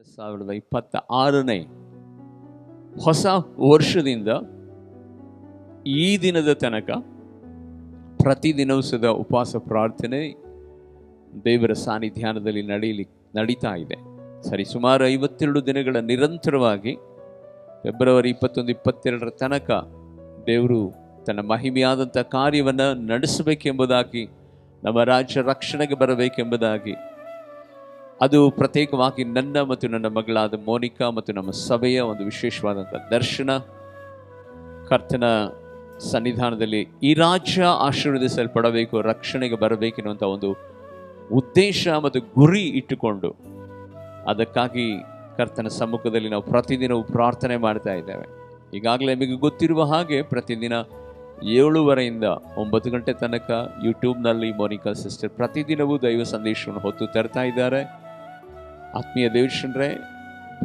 2026ನೇ ಹೊಸ ವರ್ಷದಿಂದ ಈ ದಿನದ ತನಕ ಪ್ರತಿದಿನವೂ ಸದಾ ಉಪವಾಸ ಪ್ರಾರ್ಥನೆ ದೇವರ ಸಾನ್ನಿಧ್ಯಾನದಲ್ಲಿ ನಡೀತಾ ಇದೆ. ಸುಮಾರು 52 ದಿನಗಳ ನಿರಂತರವಾಗಿ ಫೆಬ್ರವರಿ 21-22 ತನಕ ದೇವರು ತನ್ನ ಮಹಿಮೆಯಾದಂಥ ಕಾರ್ಯವನ್ನು ನಡೆಸಬೇಕೆಂಬುದಾಗಿ, ನಮ್ಮ ರಾಜ್ಯ ರಕ್ಷಣೆಗೆ ಬರಬೇಕೆಂಬುದಾಗಿ, ಅದು ಪ್ರತ್ಯೇಕವಾಗಿ ನನ್ನ ಮತ್ತು ನನ್ನ ಮಗಳಾದ ಮೋನಿಕಾ ಮತ್ತು ನಮ್ಮ ಸಭೆಯ ಒಂದು ವಿಶೇಷವಾದಂಥ ದರ್ಶನ. ಕರ್ತನ ಸನ್ನಿಧಾನದಲ್ಲಿ ಈ ರಾಜ್ಯ ಆಶೀರ್ವದಿಸಲ್ಪಡಬೇಕು, ರಕ್ಷಣೆಗೆ ಬರಬೇಕೆನ್ನುವಂಥ ಒಂದು ಉದ್ದೇಶ ಮತ್ತು ಗುರಿ ಇಟ್ಟುಕೊಂಡು ಅದಕ್ಕಾಗಿ ಕರ್ತನ ಸಮ್ಮುಖದಲ್ಲಿ ನಾವು ಪ್ರತಿದಿನವೂ ಪ್ರಾರ್ಥನೆ ಮಾಡ್ತಾ ಇದ್ದೇವೆ. ಈಗಾಗಲೇ ನಿಮಗೆ ಗೊತ್ತಿರುವ ಹಾಗೆ ಪ್ರತಿದಿನ 7:30ಯಿಂದ 9 ಗಂಟೆ ತನಕ ಯೂಟ್ಯೂಬ್ನಲ್ಲಿ ಮೋನಿಕಾ ಸಿಸ್ಟರ್ ಪ್ರತಿದಿನವೂ ದೈವ ಸಂದೇಶವನ್ನು ಹೊತ್ತು ತರ್ತಾ ಇದ್ದಾರೆ. ಆತ್ಮೀಯ ದೇವಜನರೇ,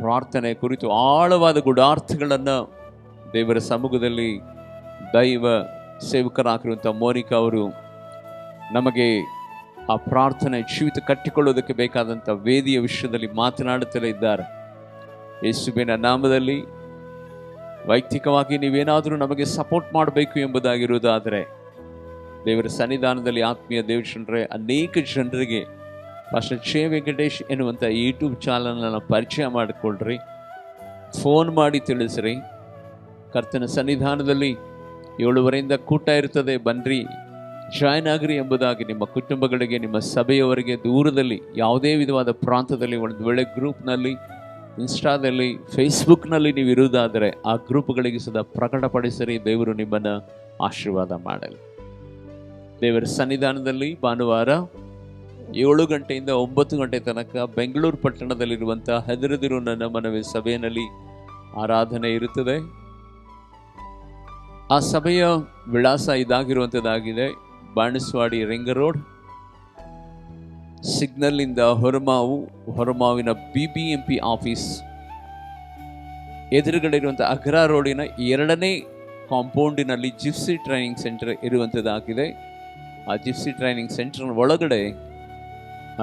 ಪ್ರಾರ್ಥನೆ ಕುರಿತು ಆಳವಾದ ಗೂಢಾರ್ಥಗಳನ್ನು ದೇವರ ಸಮ್ಮುಖದಲ್ಲಿ ದೈವ ಸೇವಕರಾಗಿರುವಂಥ ಮೋನಿಕಾ ಅವರು ನಮಗೆ ಆ ಪ್ರಾರ್ಥನೆ ಜೀವಿತ ಕಟ್ಟಿಕೊಳ್ಳೋದಕ್ಕೆ ಬೇಕಾದಂಥ ವೇದಿಯ ವಿಷಯದಲ್ಲಿ ಮಾತನಾಡುತ್ತಲೇ ಇದ್ದಾರೆ. ಯೇಸುವಿನ ನಾಮದಲ್ಲಿ ವೈಯಕ್ತಿಕವಾಗಿ ನೀವೇನಾದರೂ ನಮಗೆ ಸಪೋರ್ಟ್ ಮಾಡಬೇಕು ಎಂಬುದಾಗಿರುವುದಾದರೆ ದೇವರ ಸನ್ನಿಧಾನದಲ್ಲಿ ಆತ್ಮೀಯ ದೇವಜನರೇ, ಅನೇಕ ಜನರಿಗೆ ಪಾಸ್ಟರ್ ಜೆ ವೆಂಕಟೇಶ್ ಎನ್ನುವಂಥ ಯೂಟ್ಯೂಬ್ ಚಾನಲ್ನ ಪರಿಚಯ ಮಾಡಿಕೊಳ್ಳ್ರಿ, ಫೋನ್ ಮಾಡಿ ತಿಳಿಸ್ರಿ. ಕರ್ತನ ಸನ್ನಿಧಾನದಲ್ಲಿ 7:30ಯಿಂದ ಕೂಟ ಇರ್ತದೆ, ಬನ್ನಿರಿ, ಜಾಯ್ನ್ ಆಗ್ರಿ ಎಂಬುದಾಗಿ ನಿಮ್ಮ ಕುಟುಂಬಗಳಿಗೆ, ನಿಮ್ಮ ಸಭೆಯವರಿಗೆ ದೂರದಲ್ಲಿ ಯಾವುದೇ ವಿಧವಾದ ಪ್ರಾಂತದಲ್ಲಿ ಒಂದು ವೇಳೆ ಗ್ರೂಪ್ನಲ್ಲಿ, ಇನ್ಸ್ಟಾದಲ್ಲಿ, ಫೇಸ್ಬುಕ್ನಲ್ಲಿ ನೀವು ಇರುವುದಾದರೆ ಆ ಗ್ರೂಪ್ಗಳಿಗೆ ಸದಾ ಪ್ರಕಟಪಡಿಸಿರಿ. ದೇವರು ನಿಮ್ಮನ್ನು ಆಶೀರ್ವಾದ ಮಾಡಲಿ. ದೇವರ ಸನ್ನಿಧಾನದಲ್ಲಿ ಭಾನುವಾರ 7 ಗಂಟೆಯಿಂದ 9 ಗಂಟೆ ತನಕ ಬೆಂಗಳೂರು ಪಟ್ಟಣದಲ್ಲಿರುವಂಥ ಹೆದರದಿರು ನನ್ನ ಮನವಿ ಸಭೆಯಲ್ಲಿ ಆರಾಧನೆ ಇರುತ್ತದೆ. ಆ ಸಭೆಯ ವಿಳಾಸ ಇದಾಗಿರುವಂಥದ್ದಾಗಿದೆ: ಬಾಣಸ್ವಾಡಿ ರಿಂಗ್ ರೋಡ್, ಸಿಗ್ನಲ್ನಿಂದ ಹೊರಮಾವಿನ BBMP ಆಫೀಸ್ ಎದುರುಗಡೆ ಇರುವಂಥ ಅಗ್ರಾ ರೋಡಿನ 2ನೇ ಕಾಂಪೌಂಡಿನಲ್ಲಿ ಜಿಪ್ಸಿ ಟ್ರೈನಿಂಗ್ ಸೆಂಟರ್ ಇರುವಂಥದ್ದಾಗಿದೆ. ಆ ಜಿಪ್ಸಿ ಟ್ರೈನಿಂಗ್ ಸೆಂಟರ್ ಒಳಗಡೆ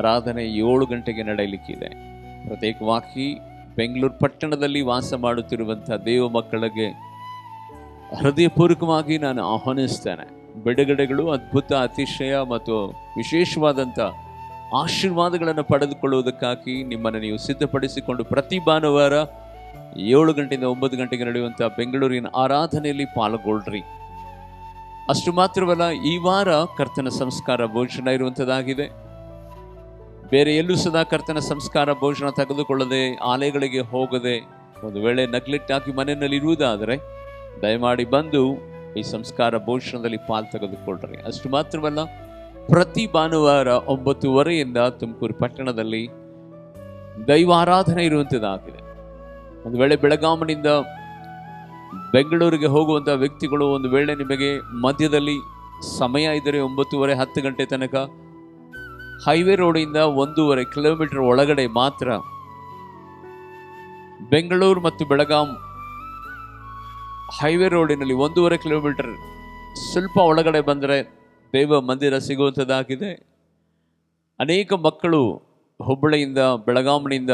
ಆರಾಧನೆ 7 ಗಂಟೆಗೆ ನಡೆಯಲಿಕ್ಕಿದೆ. ಪ್ರತ್ಯೇಕವಾಗಿ ಬೆಂಗಳೂರು ಪಟ್ಟಣದಲ್ಲಿ ವಾಸ ಮಾಡುತ್ತಿರುವಂಥ ದೇವ ಮಕ್ಕಳಿಗೆ ಹೃದಯಪೂರ್ವಕವಾಗಿ ನಾನು ಆಹ್ವಾನಿಸ್ತೇನೆ. ಬಿಡುಗಡೆಗಳು, ಅದ್ಭುತ, ಅತಿಶಯ ಮತ್ತು ವಿಶೇಷವಾದಂಥ ಆಶೀರ್ವಾದಗಳನ್ನು ಪಡೆದುಕೊಳ್ಳುವುದಕ್ಕಾಗಿ ನಿಮ್ಮನ್ನು ನೀವು ಸಿದ್ಧಪಡಿಸಿಕೊಂಡು ಪ್ರತಿ ಭಾನುವಾರ 7 ಗಂಟೆಯಿಂದ 9 ಗಂಟೆಗೆ ನಡೆಯುವಂಥ ಬೆಂಗಳೂರಿನ ಆರಾಧನೆಯಲ್ಲಿ ಪಾಲ್ಗೊಳ್ಳ್ರಿ. ಅಷ್ಟು ಮಾತ್ರವಲ್ಲ, ಈ ವಾರ ಕರ್ತನ ಸಂಸ್ಕಾರ ಭೋಜನ ಇರುವಂಥದ್ದಾಗಿದೆ. ಬೇರೆ ಎಲ್ಲೂ ಸದಾ ಕರ್ತನ ಸಂಸ್ಕಾರ ಭೋಜನ ತೆಗೆದುಕೊಳ್ಳದೆ, ಆಲಯಗಳಿಗೆ ಹೋಗದೆ, ಒಂದು ವೇಳೆ ನೆಗ್ಲೆಕ್ಟ್ ಆಗಿ ಮನೆಯಲ್ಲಿ ಇರುವುದಾದರೆ ದಯಮಾಡಿ ಬಂದು ಈ ಸಂಸ್ಕಾರ ಭೋಜನದಲ್ಲಿ ಪಾಲು ತೆಗೆದುಕೊಳ್ಳ್ರಿ. ಅಷ್ಟು ಮಾತ್ರವಲ್ಲ, ಪ್ರತಿ ಭಾನುವಾರ 9:30ಯಿಂದ ತುಮಕೂರು ಪಟ್ಟಣದಲ್ಲಿ ದೈವಾರಾಧನೆ ಇರುವಂಥದ್ದಾಗಿದೆ. ಒಂದು ವೇಳೆ ಬೆಳಗಾವಿನಿಂದ ಬೆಂಗಳೂರಿಗೆ ಹೋಗುವಂಥ ವ್ಯಕ್ತಿಗಳು, ಒಂದು ವೇಳೆ ನಿಮಗೆ ಮಧ್ಯದಲ್ಲಿ ಸಮಯ ಇದ್ದರೆ 9:30, 10 ಗಂಟೆ ತನಕ ಹೈವೇ ರೋಡಿಂದ 1.5 ಕಿಲೋಮೀಟರ್ ಒಳಗಡೆ ಮಾತ್ರ ಬೆಂಗಳೂರು ಮತ್ತು ಬೆಳಗಾಂ ಹೈವೇ ರೋಡಿನಲ್ಲಿ 1.5 ಕಿಲೋಮೀಟರ್ ಸ್ವಲ್ಪ ಒಳಗಡೆ ಬಂದರೆ ದೇವ ಮಂದಿರ ಸಿಗುವಂಥದ್ದಾಗಿದೆ. ಅನೇಕ ಮಕ್ಕಳು ಹುಬ್ಬಳ್ಳಿಯಿಂದ, ಬೆಳಗಾಂನಿಂದ,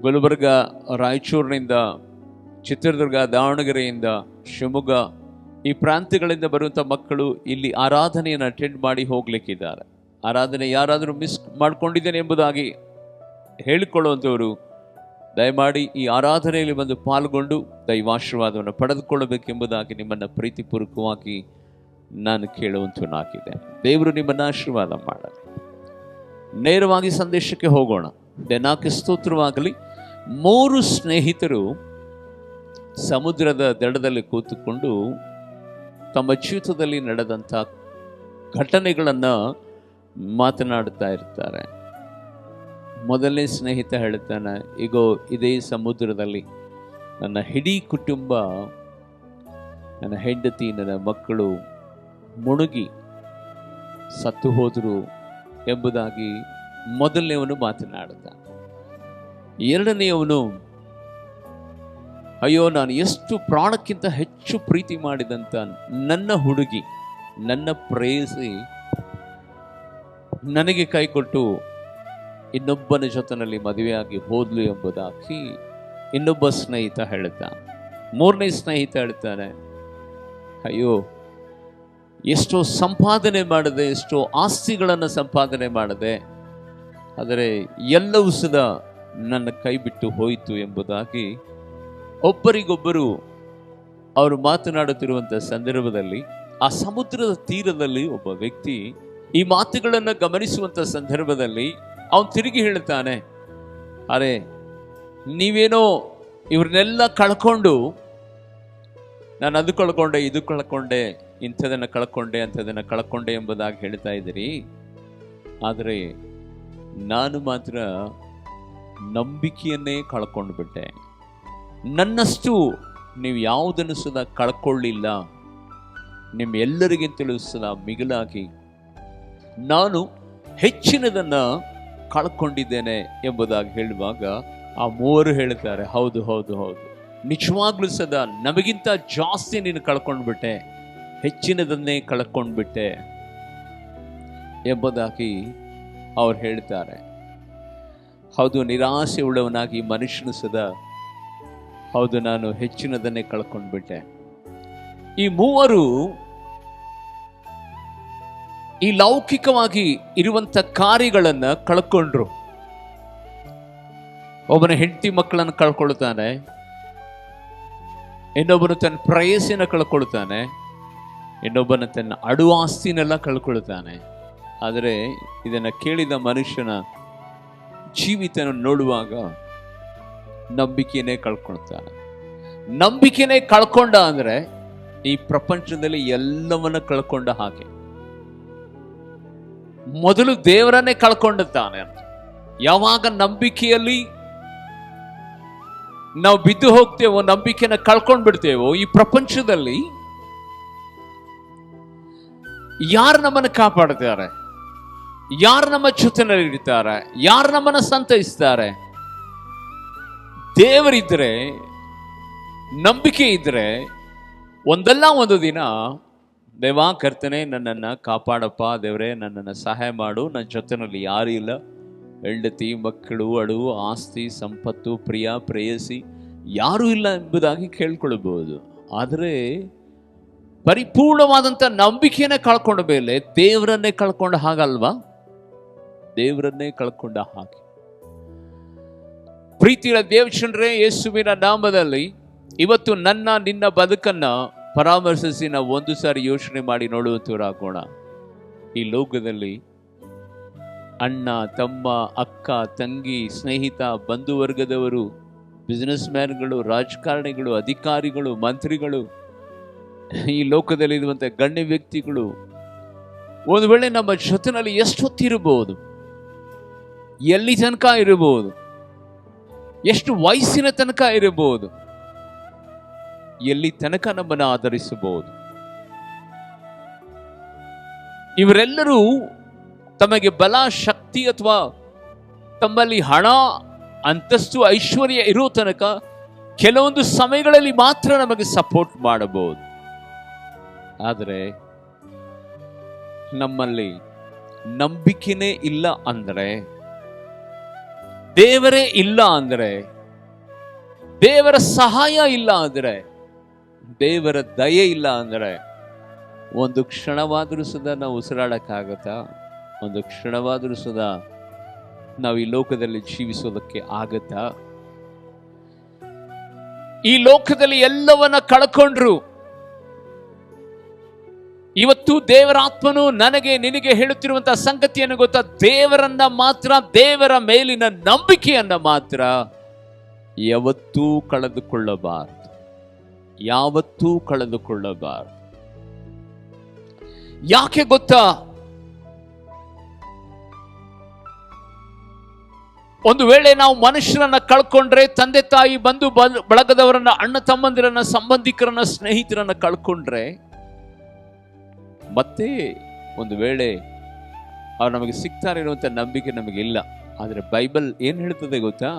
ಗುಲ್ಬರ್ಗ, ರಾಯಚೂರಿನಿಂದ, ಚಿತ್ರದುರ್ಗ, ದಾವಣಗೆರೆಯಿಂದ, ಶಿವಮೊಗ್ಗ ಈ ಪ್ರಾಂತ್ಯಗಳಿಂದ ಬರುವಂಥ ಮಕ್ಕಳು ಇಲ್ಲಿ ಆರಾಧನೆಯನ್ನು ಅಟೆಂಡ್ ಮಾಡಿ ಹೋಗ್ಲಿಕ್ಕಿದ್ದಾರೆ. ಆರಾಧನೆ ಯಾರಾದರೂ ಮಿಸ್ ಮಾಡ್ಕೊಂಡಿದ್ದೇನೆ ಎಂಬುದಾಗಿ ಹೇಳಿಕೊಳ್ಳುವಂಥವರು ದಯಮಾಡಿ ಈ ಆರಾಧನೆಯಲ್ಲಿ ಬಂದು ಪಾಲ್ಗೊಂಡು ದೈವಾಶೀರ್ವಾದವನ್ನು ಪಡೆದುಕೊಳ್ಳಬೇಕೆಂಬುದಾಗಿ ನಿಮ್ಮನ್ನು ಪ್ರೀತಿಪೂರ್ವಕವಾಗಿ ನಾನು ಕೇಳುವಂತನಾಗಿದೆ. ದೇವರು ನಿಮ್ಮನ್ನು ಆಶೀರ್ವಾದ ಮಾಡಲಿ. ನೇರವಾಗಿ ಸಂದೇಶಕ್ಕೆ ಹೋಗೋಣ. ದೇನಾಕ್ಕೆ ಸ್ತೋತ್ರವಾಗಲಿ. 3 ಸ್ನೇಹಿತರು ಸಮುದ್ರದ ದಡದಲ್ಲಿ ಕೂತುಕೊಂಡು ತಮ್ಮ ಜೀವಿತದಲ್ಲಿ ನಡೆದಂಥ ಘಟನೆಗಳನ್ನು ಮಾತನಾಡ್ತಾ ಇರ್ತಾರೆ. ಮೊದಲನೇ ಸ್ನೇಹಿತ ಹೇಳ್ತಾನೆ, ಈಗೋ ಇದೇ ಸಮುದ್ರದಲ್ಲಿ ನನ್ನ ಇಡೀ ಕುಟುಂಬ, ನನ್ನ ಹೆಂಡತಿ, ನನ್ನ ಮಕ್ಕಳು ಮುಳುಗಿ ಸತ್ತು ಹೋದರು ಎಂಬುದಾಗಿ ಮೊದಲನೇವನು ಮಾತನಾಡ್ತಾನೆ. ಎರಡನೆಯವನು, ಅಯ್ಯೋ, ನಾನು ಎಷ್ಟು ಪ್ರಾಣಕ್ಕಿಂತ ಹೆಚ್ಚು ಪ್ರೀತಿ ಮಾಡಿದಂಥ ನನ್ನ ಹುಡುಗಿ, ನನ್ನ ಪ್ರೇಯಸಿ ನನಗೆ ಕೈ ಕೊಟ್ಟು ಇನ್ನೊಬ್ಬನ ಜೊತೆಯಲ್ಲಿ ಮದುವೆಯಾಗಿ ಹೋದ್ಲು ಎಂಬುದಾಗಿ ಇನ್ನೊಬ್ಬ ಸ್ನೇಹಿತ ಹೇಳ್ತಾನೆ. ಮೂರನೇ ಸ್ನೇಹಿತ ಹೇಳ್ತಾನೆ, ಅಯ್ಯೋ, ಎಷ್ಟೋ ಸಂಪಾದನೆ ಮಾಡಿದೆ, ಎಷ್ಟೋ ಆಸ್ತಿಗಳನ್ನು ಸಂಪಾದನೆ ಮಾಡಿದೆ, ಆದರೆ ಎಲ್ಲವೂ ಸದಾ ನನ್ನ ಕೈ ಬಿಟ್ಟು ಹೋಯಿತು ಎಂಬುದಾಗಿ ಒಬ್ಬರಿಗೊಬ್ಬರು ಅವರು ಮಾತನಾಡುತ್ತಿರುವಂಥ ಸಂದರ್ಭದಲ್ಲಿ ಆ ಸಮುದ್ರದ ತೀರದಲ್ಲಿ ಒಬ್ಬ ವ್ಯಕ್ತಿ ಈ ಮಾತುಗಳನ್ನು ಗಮನಿಸುವಂಥ ಸಂದರ್ಭದಲ್ಲಿ ಅವನು ತಿರುಗಿ ಹೇಳ್ತಾನೆ, ಅರೆ ನೀವೇನೋ ಇವ್ರನ್ನೆಲ್ಲ ಕಳ್ಕೊಂಡು, ನಾನು ಅದು ಕಳ್ಕೊಂಡೆ, ಇದು ಕಳ್ಕೊಂಡೆ, ಇಂಥದನ್ನು ಕಳ್ಕೊಂಡೆ, ಅಂಥದನ್ನು ಕಳ್ಕೊಂಡೆ ಎಂಬುದಾಗಿ ಹೇಳ್ತಾ ಇದ್ದೀರಿ, ಆದರೆ ನಾನು ಮಾತ್ರ ನಂಬಿಕೆಯನ್ನೇ ಕಳ್ಕೊಂಡು ಬಿಟ್ಟೆ. ನನ್ನಷ್ಟು ನೀವು ಯಾವುದನ್ನು ಸದಾ ಕಳ್ಕೊಳ್ಳಿಲ್ಲ. ನಿಮ್ಮೆಲ್ಲರಿಗಿಂತಲೂ ಸದಾ ಮಿಗಿಲಾಗಿ ನಾನು ಹೆಚ್ಚಿನದನ್ನು ಕಳ್ಕೊಂಡಿದ್ದೇನೆ ಎಂಬುದಾಗಿ ಹೇಳುವಾಗ ಆ ಮೂವರು ಹೇಳ್ತಾರೆ, ಹೌದು ಹೌದು ಹೌದು, ನಿಜವಾಗ್ಲೂ ಸದಾ ನಮಗಿಂತ ಜಾಸ್ತಿ ನೀನು ಕಳ್ಕೊಂಡ್ಬಿಟ್ಟೆ, ಹೆಚ್ಚಿನದನ್ನೇ ಕಳ್ಕೊಂಡ್ಬಿಟ್ಟೆ ಎಂಬುದಾಗಿ ಅವ್ರು ಹೇಳ್ತಾರೆ. ಹೌದು, ನಿರಾಸೆ ಉಳ್ಳವನಾಗಿ ಮನುಷ್ಯನು ಸದಾ, ಹೌದು ನಾನು ಹೆಚ್ಚಿನದನ್ನೇ ಕಳ್ಕೊಂಡ್ಬಿಟ್ಟೆ. ಈ ಮೂವರು ಈ ಲೌಕಿಕವಾಗಿ ಇರುವಂತ ಕಾರ್ಯಗಳನ್ನು ಕಳ್ಕೊಂಡ್ರು. ಒಬ್ಬನ ಹೆಂಡತಿ ಮಕ್ಕಳನ್ನು ಕಳ್ಕೊಳ್ತಾನೆ, ಇನ್ನೊಬ್ಬನು ತನ್ನ ಪ್ರೇಯಸ್ಸಿನ ಕಳ್ಕೊಳ್ತಾನೆ, ಇನ್ನೊಬ್ಬನ ತನ್ನ ಅಡು ಆಸ್ತಿನೆಲ್ಲ ಕಳ್ಕೊಳ್ತಾನೆ. ಆದರೆ ಇದನ್ನು ಕೇಳಿದ ಮನುಷ್ಯನ ಜೀವಿತ ನೋಡುವಾಗ ನಂಬಿಕೆನೇ ಕಳ್ಕೊಳ್ತಾನೆ. ನಂಬಿಕೆನೇ ಕಳ್ಕೊಂಡ ಅಂದ್ರೆ ಈ ಪ್ರಪಂಚದಲ್ಲಿ ಎಲ್ಲವನ್ನ ಕಳ್ಕೊಂಡ ಹಾಗೆ. ಮೊದಲು ದೇವರನ್ನೇ ಕಳ್ಕೊಂಡುತ್ತಾನೆ. ಯಾವಾಗ ನಂಬಿಕೆಯಲ್ಲಿ ನಾವು ಬಿದ್ದು ಹೋಗ್ತೇವೋ, ನಂಬಿಕೆನ ಕಳ್ಕೊಂಡ್ ಬಿಡ್ತೇವೋ, ಈ ಪ್ರಪಂಚದಲ್ಲಿ ಯಾರು ನಮ್ಮನ್ನು ಕಾಪಾಡ್ತಾರೆ, ಯಾರು ನಮ್ಮ ಜೊತೆನಲ್ಲಿ ಇರ್ತಾರೆ, ಯಾರು ನಮ್ಮನ್ನು ಸಂತೈಸ್ತಾರೆ? ದೇವರಿದ್ರೆ, ನಂಬಿಕೆ ಇದ್ರೆ ಒಂದಲ್ಲ ಒಂದು ದಿನ ದೇವಾ ಕರ್ತನೆ ನನ್ನನ್ನು ಕಾಪಾಡಪ್ಪ, ದೇವರೇ ನನ್ನನ್ನು ಸಹಾಯ ಮಾಡು, ನನ್ನ ಜೊತೆನಲ್ಲಿ ಯಾರು ಇಲ್ಲ, ಹೆಂಡತಿ ಮಕ್ಕಳು ಅಡು ಆಸ್ತಿ ಸಂಪತ್ತು ಪ್ರಿಯ ಪ್ರೇಯಸಿ ಯಾರೂ ಇಲ್ಲ ಎಂಬುದಾಗಿ ಕೇಳ್ಕೊಳ್ಬಹುದು. ಆದರೆ ಪರಿಪೂರ್ಣವಾದಂಥ ನಂಬಿಕೆಯನ್ನೇ ಕಳ್ಕೊಂಡ ಮೇಲೆ ದೇವರನ್ನೇ ಕಳ್ಕೊಂಡ ಹಾಗಲ್ವಾ? ದೇವರನ್ನೇ ಕಳ್ಕೊಂಡ ಹಾಗೆ. ಪ್ರೀತಿಯ ದೇವಚಂದ್ರೇ, ಯೇಸುವಿನ ನಾಮದಲ್ಲಿ ಇವತ್ತು ನನ್ನ ನಿನ್ನ ಬದುಕನ್ನ ಪರಾಮರ್ಶಿಸಿ ನಾವು ಒಂದು ಸಾರಿ ಯೋಚನೆ ಮಾಡಿ ನೋಡುವಂತವರಾಗೋಣ. ಈ ಲೋಕದಲ್ಲಿ ಅಣ್ಣ ತಮ್ಮ ಅಕ್ಕ ತಂಗಿ ಸ್ನೇಹಿತ ಬಂಧುವರ್ಗದವರು, ಬಿಸ್ನೆಸ್ ಮ್ಯಾನ್ಗಳು, ರಾಜಕಾರಣಿಗಳು, ಅಧಿಕಾರಿಗಳು, ಮಂತ್ರಿಗಳು, ಈ ಲೋಕದಲ್ಲಿರುವಂಥ ಗಣ್ಯ ವ್ಯಕ್ತಿಗಳು ಒಂದು ವೇಳೆ ನಮ್ಮ ಜೊತೆನಲ್ಲಿ ಎಷ್ಟೊತ್ತಿರಬಹುದು, ಎಲ್ಲಿ ತನಕ ಇರಬಹುದು, ಎಷ್ಟು ವಯಸ್ಸಿನ ತನಕ ಇರಬಹುದು, ಎಲ್ಲಿ ತನಕ ನಮ್ಮನ್ನು ಆಧರಿಸಬಹುದು. ಇವರೆಲ್ಲರೂ ತಮಗೆ ಬಲ ಶಕ್ತಿ ಅಥವಾ ತಮ್ಮಲ್ಲಿ ಹಣ ಅಂತಸ್ತು ಐಶ್ವರ್ಯ ಇರೋ ತನಕ ಕೆಲವೊಂದು ಸಮಯಗಳಲ್ಲಿ ಮಾತ್ರ ನಮಗೆ ಸಪೋರ್ಟ್ ಮಾಡಬಹುದು. ಆದರೆ ನಮ್ಮಲ್ಲಿ ನಂಬಿಕೆನೇ ಇಲ್ಲ ಅಂದ್ರೆ, ದೇವರೇ ಇಲ್ಲ ಅಂದ್ರೆ, ದೇವರ ಸಹಾಯ ಇಲ್ಲ ಅಂದ್ರೆ, ದೇವರ ದಯೆ ಇಲ್ಲ ಅಂದ್ರೆ ಒಂದು ಕ್ಷಣವಾದರೂ ಸುಧಾ ನಾವು ಉಸಿರಾಡಕ್ಕಾಗತ್ತಾ? ಒಂದು ಕ್ಷಣವಾದರೂ ಸುಧಾ ನಾವು ಈ ಲೋಕದಲ್ಲಿ ಜೀವಿಸೋದಕ್ಕೆ ಆಗತ್ತಾ? ಈ ಲೋಕದಲ್ಲಿ ಎಲ್ಲವನ್ನ ಕಳ್ಕೊಂಡ್ರು. ಇವತ್ತು ದೇವರಾತ್ಮನು ನನಗೆ ನಿನಗೆ ಹೇಳುತ್ತಿರುವಂತಹ ಸಂಗತಿಯನ್ನು ಗೊತ್ತಾ? ದೇವರನ್ನ ಮಾತ್ರ, ದೇವರ ಮೇಲಿನ ನಂಬಿಕೆಯನ್ನ ಮಾತ್ರ ಯಾವತ್ತೂ ಕಳೆದುಕೊಳ್ಳಬಾರದು, ಯಾವತ್ತೂ ಕಳೆದುಕೊಳ್ಳಬಾರದು. ಯಾಕೆ ಗೊತ್ತಾ? ಒಂದು ವೇಳೆ ನಾವು ಮನುಷ್ಯರನ್ನ ಕಳ್ಕೊಂಡ್ರೆ, ತಂದೆ ತಾಯಿ ಬಂಧು ಬಳಗದವರನ್ನ, ಅಣ್ಣ ತಮ್ಮಂದಿರನ್ನ, ಸಂಬಂಧಿಕರನ್ನ, ಸ್ನೇಹಿತರನ್ನ ಕಳ್ಕೊಂಡ್ರೆ, ಮತ್ತೆ ಒಂದು ವೇಳೆ ಅವ್ರು ನಮಗೆ ಸಿಗ್ತಾರೆ ಇರುವಂತ ನಂಬಿಕೆ ನಮಗಿಲ್ಲ. ಆದರೆ ಬೈಬಲ್ ಏನ್ ಹೇಳ್ತದೆ ಗೊತ್ತಾ?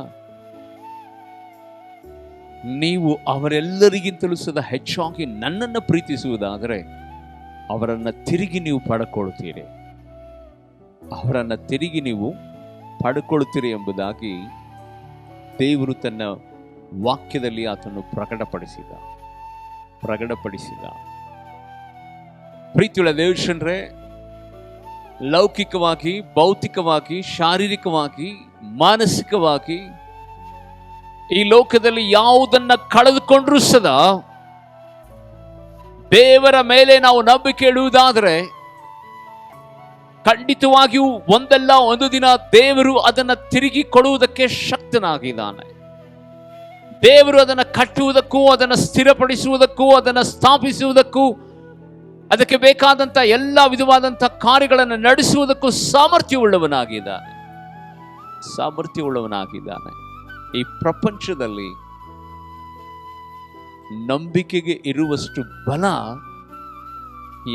ನೀವು ಅವರೆಲ್ಲರಿಗಿಂತಲೂ ಸದಾ ಹೆಚ್ಚಾಗಿ ನನ್ನನ್ನು ಪ್ರೀತಿಸುವುದಾದರೆ ಅವರನ್ನ ತಿರುಗಿ ನೀವು ಪಡ್ಕೊಳ್ತೀರಿ, ಅವರನ್ನ ತಿರುಗಿ ನೀವು ಪಡ್ಕೊಳ್ತೀರಿ ಎಂಬುದಾಗಿ ದೇವರು ತನ್ನ ವಾಕ್ಯದಲ್ಲಿ ಆತನು ಪ್ರಕಟಪಡಿಸಿದ. ಪ್ರೀತಿಯುಳ್ಳ ದೇವಜನರೇ, ಲೌಕಿಕವಾಗಿ, ಭೌತಿಕವಾಗಿ, ಶಾರೀರಿಕವಾಗಿ, ಮಾನಸಿಕವಾಗಿ ಈ ಲೋಕದಲ್ಲಿ ಯಾವುದನ್ನ ಕಳೆದುಕೊಂಡ್ರೂ ಸದಾ ದೇವರ ಮೇಲೆ ನಾವು ನಂಬಿಕೆ ಇಡುವುದಾದರೆ ಖಂಡಿತವಾಗಿಯೂ ಒಂದಲ್ಲ ಒಂದು ದಿನ ದೇವರು ಅದನ್ನು ತಿರುಗಿ ಕೊಡುವುದಕ್ಕೆ ಶಕ್ತನಾಗಿದ್ದಾನೆ. ದೇವರು ಅದನ್ನು ಕಟ್ಟುವುದಕ್ಕೂ, ಅದನ್ನು ಸ್ಥಿರಪಡಿಸುವುದಕ್ಕೂ, ಅದನ್ನು ಸ್ಥಾಪಿಸುವುದಕ್ಕೂ, ಅದಕ್ಕೆ ಬೇಕಾದಂಥ ಎಲ್ಲ ವಿಧವಾದಂಥ ಕಾರ್ಯಗಳನ್ನು ನಡೆಸುವುದಕ್ಕೂ ಸಾಮರ್ಥ್ಯವುಳ್ಳವನಾಗಿದ್ದಾನೆ. ಈ ಪ್ರಪಂಚದಲ್ಲಿ ನಂಬಿಕೆಗೆ ಇರುವಷ್ಟು ಬಲ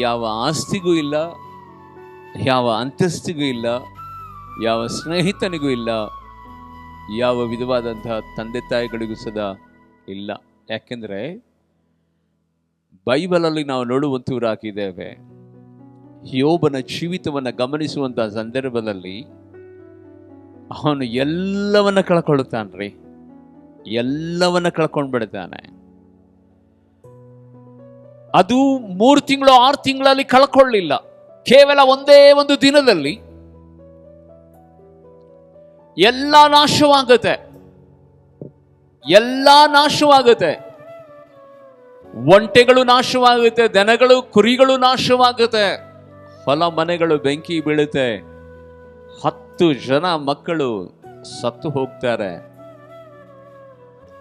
ಯಾವ ಆಸ್ತಿಗೂ ಇಲ್ಲ, ಯಾವ ಅಂತಸ್ತಿಗೂ ಇಲ್ಲ, ಯಾವ ಸ್ನೇಹಿತನಿಗೂ ಇಲ್ಲ, ಯಾವ ವಿಧವಾದಂತಹ ತಂದೆ ತಾಯಿಗಳಿಗೂ ಸದಾ ಇಲ್ಲ. ಯಾಕೆಂದರೆ ಬೈಬಲಲ್ಲಿ ನಾವು ನೋಡುವಂತವರಾಗಿದ್ದೇವೆ, ಯೋಬನ ಜೀವಿತವನ್ನು ಗಮನಿಸುವಂತಹ ಸಂದರ್ಭದಲ್ಲಿ ಅವನು ಎಲ್ಲವನ್ನ ಕಳ್ಕೊಳ್ಳುತ್ತಾನ್ರಿ, ಎಲ್ಲವನ್ನ ಕಳ್ಕೊಂಡ್ಬಿಡ್ತಾನೆ. ಅದು 3 ತಿಂಗಳು 6 ತಿಂಗಳಲ್ಲಿ ಕಳ್ಕೊಳ್ಳಿಲ್ಲ, ಕೇವಲ ಒಂದೇ ಒಂದು ದಿನದಲ್ಲಿ ಎಲ್ಲ ನಾಶವಾಗುತ್ತೆ. ಒಂಟೆಗಳು ನಾಶವಾಗುತ್ತೆ, ದನಗಳು ಕುರಿಗಳು ನಾಶವಾಗುತ್ತೆ, ಹೊಲ ಮನೆಗಳು ಬೆಂಕಿ ಬೀಳುತ್ತೆ, 10 ಜನ ಮಕ್ಕಳು ಸತ್ತು ಹೋಗ್ತಾರೆ.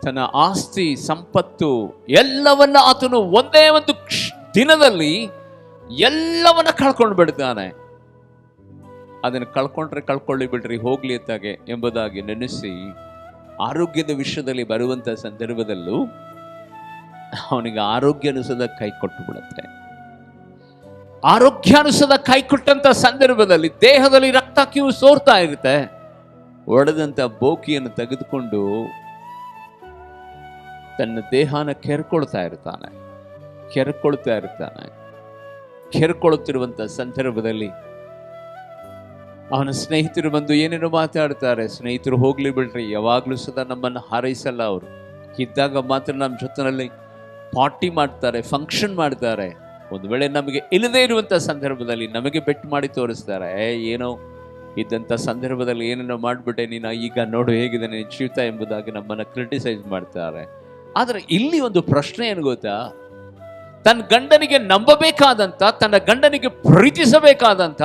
ತನ್ನ ಆಸ್ತಿ ಸಂಪತ್ತು ಎಲ್ಲವನ್ನ ಆತನು ಒಂದೇ ಒಂದು ದಿನದಲ್ಲಿ ಎಲ್ಲವನ್ನ ಕಳ್ಕೊಂಡು ಬಿಡ್ತಾನೆ. ಅದನ್ನು ಕಳ್ಕೊಂಡ್ರೆ ಕಳ್ಕೊಳ್ಳಿ ಬಿಡ್ರಿ, ಹೋಗ್ಲಿ ಅತ್ತಾಗೆ ಎಂಬುದಾಗಿ ನೆನೆಸಿ ಆರೋಗ್ಯದ ವಿಷಯದಲ್ಲಿ ಬರುವಂತ ಸಂದರ್ಭದಲ್ಲೂ ಅವನಿಗೆ ಆರೋಗ್ಯಾನುಸದ ಕೈ ಕೊಟ್ಟು ಬಿಡುತ್ತೆ. ಆರೋಗ್ಯಾನುಸದ ಕೈ ಕೊಟ್ಟಂತ ಸಂದರ್ಭದಲ್ಲಿ ದೇಹದಲ್ಲಿ ರಕ್ತ ಕ್ಯೂ ಸೋರ್ತಾ ಇರುತ್ತೆ. ಒಡೆದಂತ ಬೋಕಿಯನ್ನು ತೆಗೆದುಕೊಂಡು ತನ್ನ ದೇಹನ ಕೆರ್ಕೊಳ್ತಾ ಇರ್ತಾನೆ. ಕೆರ್ಕೊಳ್ತಿರುವಂತ ಸಂದರ್ಭದಲ್ಲಿ ಅವನ ಸ್ನೇಹಿತರು ಬಂದು ಏನೇನೋ ಮಾತಾಡ್ತಾರೆ. ಸ್ನೇಹಿತರು ಹೋಗ್ಲಿ ಬಿಡ್ರಿ, ಯಾವಾಗ್ಲೂ ಸದಾ ನಮ್ಮನ್ನು ಹಾರೈಸಲ್ಲ. ಅವರು ಇದ್ದಾಗ ಮಾತ್ರ ನಮ್ಮ ಜೊತೆನಲ್ಲಿ ಪಾರ್ಟಿ ಮಾಡ್ತಾರೆ, ಫಂಕ್ಷನ್ ಮಾಡ್ತಾರೆ. ಒಂದು ವೇಳೆ ನಮಗೆ ಇಲ್ಲದೇ ಇರುವಂತ ಸಂದರ್ಭದಲ್ಲಿ ನಮಗೆ ಬೆಟ್ ಮಾಡಿ ತೋರಿಸ್ತಾರೆ. ಏನೋ ಇದ್ದಂಥ ಸಂದರ್ಭದಲ್ಲಿ ಏನೇನೋ ಮಾಡಿಬಿಟ್ಟೆ ನೀನು, ಈಗ ನೋಡು ಹೇಗಿದೆ ನಿನ್ನ ಜೀವಿತ ಎಂಬುದಾಗಿ ನಮ್ಮನ್ನು ಕ್ರಿಟಿಸೈಸ್ ಮಾಡ್ತಾರೆ. ಆದರೆ ಇಲ್ಲಿ ಒಂದು ಪ್ರಶ್ನೆ ಏನು ಗೊತ್ತಾ, ತನ್ನ ಗಂಡನಿಗೆ ನಂಬಬೇಕಾದಂಥ, ತನ್ನ ಗಂಡನಿಗೆ ಪ್ರೀತಿಸಬೇಕಾದಂಥ,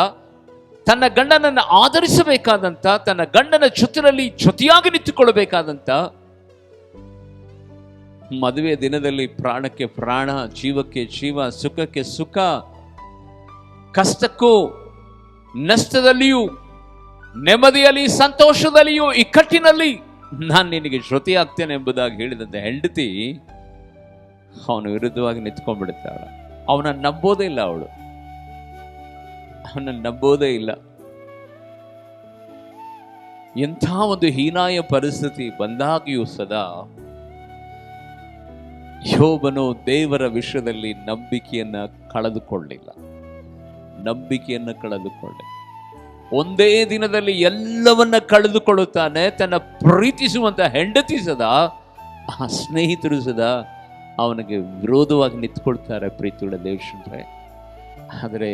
ತನ್ನ ಗಂಡನನ್ನು ಆಧರಿಸಬೇಕಾದಂಥ, ತನ್ನ ಗಂಡನ ಜೊತೆಯಾಗಿ ನಿಂತುಕೊಳ್ಳಬೇಕಾದಂಥ, ಮದುವೆ ದಿನದಲ್ಲಿ ಪ್ರಾಣಕ್ಕೆ ಪ್ರಾಣ, ಜೀವಕ್ಕೆ ಜೀವ, ಸುಖಕ್ಕೆ ಸುಖ, ಕಷ್ಟಕ್ಕೂ ನಷ್ಟದಲ್ಲಿಯೂ, ನೆಮ್ಮದಿಯಲ್ಲಿ ಸಂತೋಷದಲ್ಲಿಯೂ, ಇಕ್ಕಟ್ಟಿನಲ್ಲಿ ನಾನು ನಿನಗೆ ಜೊತೆಯಾಗ್ತೇನೆ ಎಂಬುದಾಗಿ ಹೇಳಿದಂತೆ ಹೆಂಡತಿ ಅವನ ವಿರುದ್ಧವಾಗಿ ನಿಂತ್ಕೊಂಡ್ಬಿಡ್ತಾಳ. ಅವನನ್ನು ನಂಬೋದೇ ಇಲ್ಲ. ಎಂಥ ಒಂದು ಹೀನಾಯ ಪರಿಸ್ಥಿತಿ ಬಂದಾಗಿಯೂ ಸದಾ ಯೋಬನು ದೇವರ ವಿಷಯದಲ್ಲಿ ನಂಬಿಕೆಯನ್ನು ಕಳೆದುಕೊಳ್ಳಿಲ್ಲ. ಒಂದೇ ದಿನದಲ್ಲಿ ಎಲ್ಲವನ್ನ ಕಳೆದುಕೊಳ್ಳುತ್ತಾನೆ. ತನ್ನ ಪ್ರೀತಿಸುವಂತ ಹೆಂಡತಿ ಸದಾ, ಆ ಸ್ನೇಹಿತರು ಸದಾ ಅವನಿಗೆ ವಿರೋಧವಾಗಿ ನಿಂತ್ಕೊಳ್ತಾರೆ. ಪ್ರೀತಿಯುಳ್ಳ ದೇವಜನರೇ, ಆದರೆ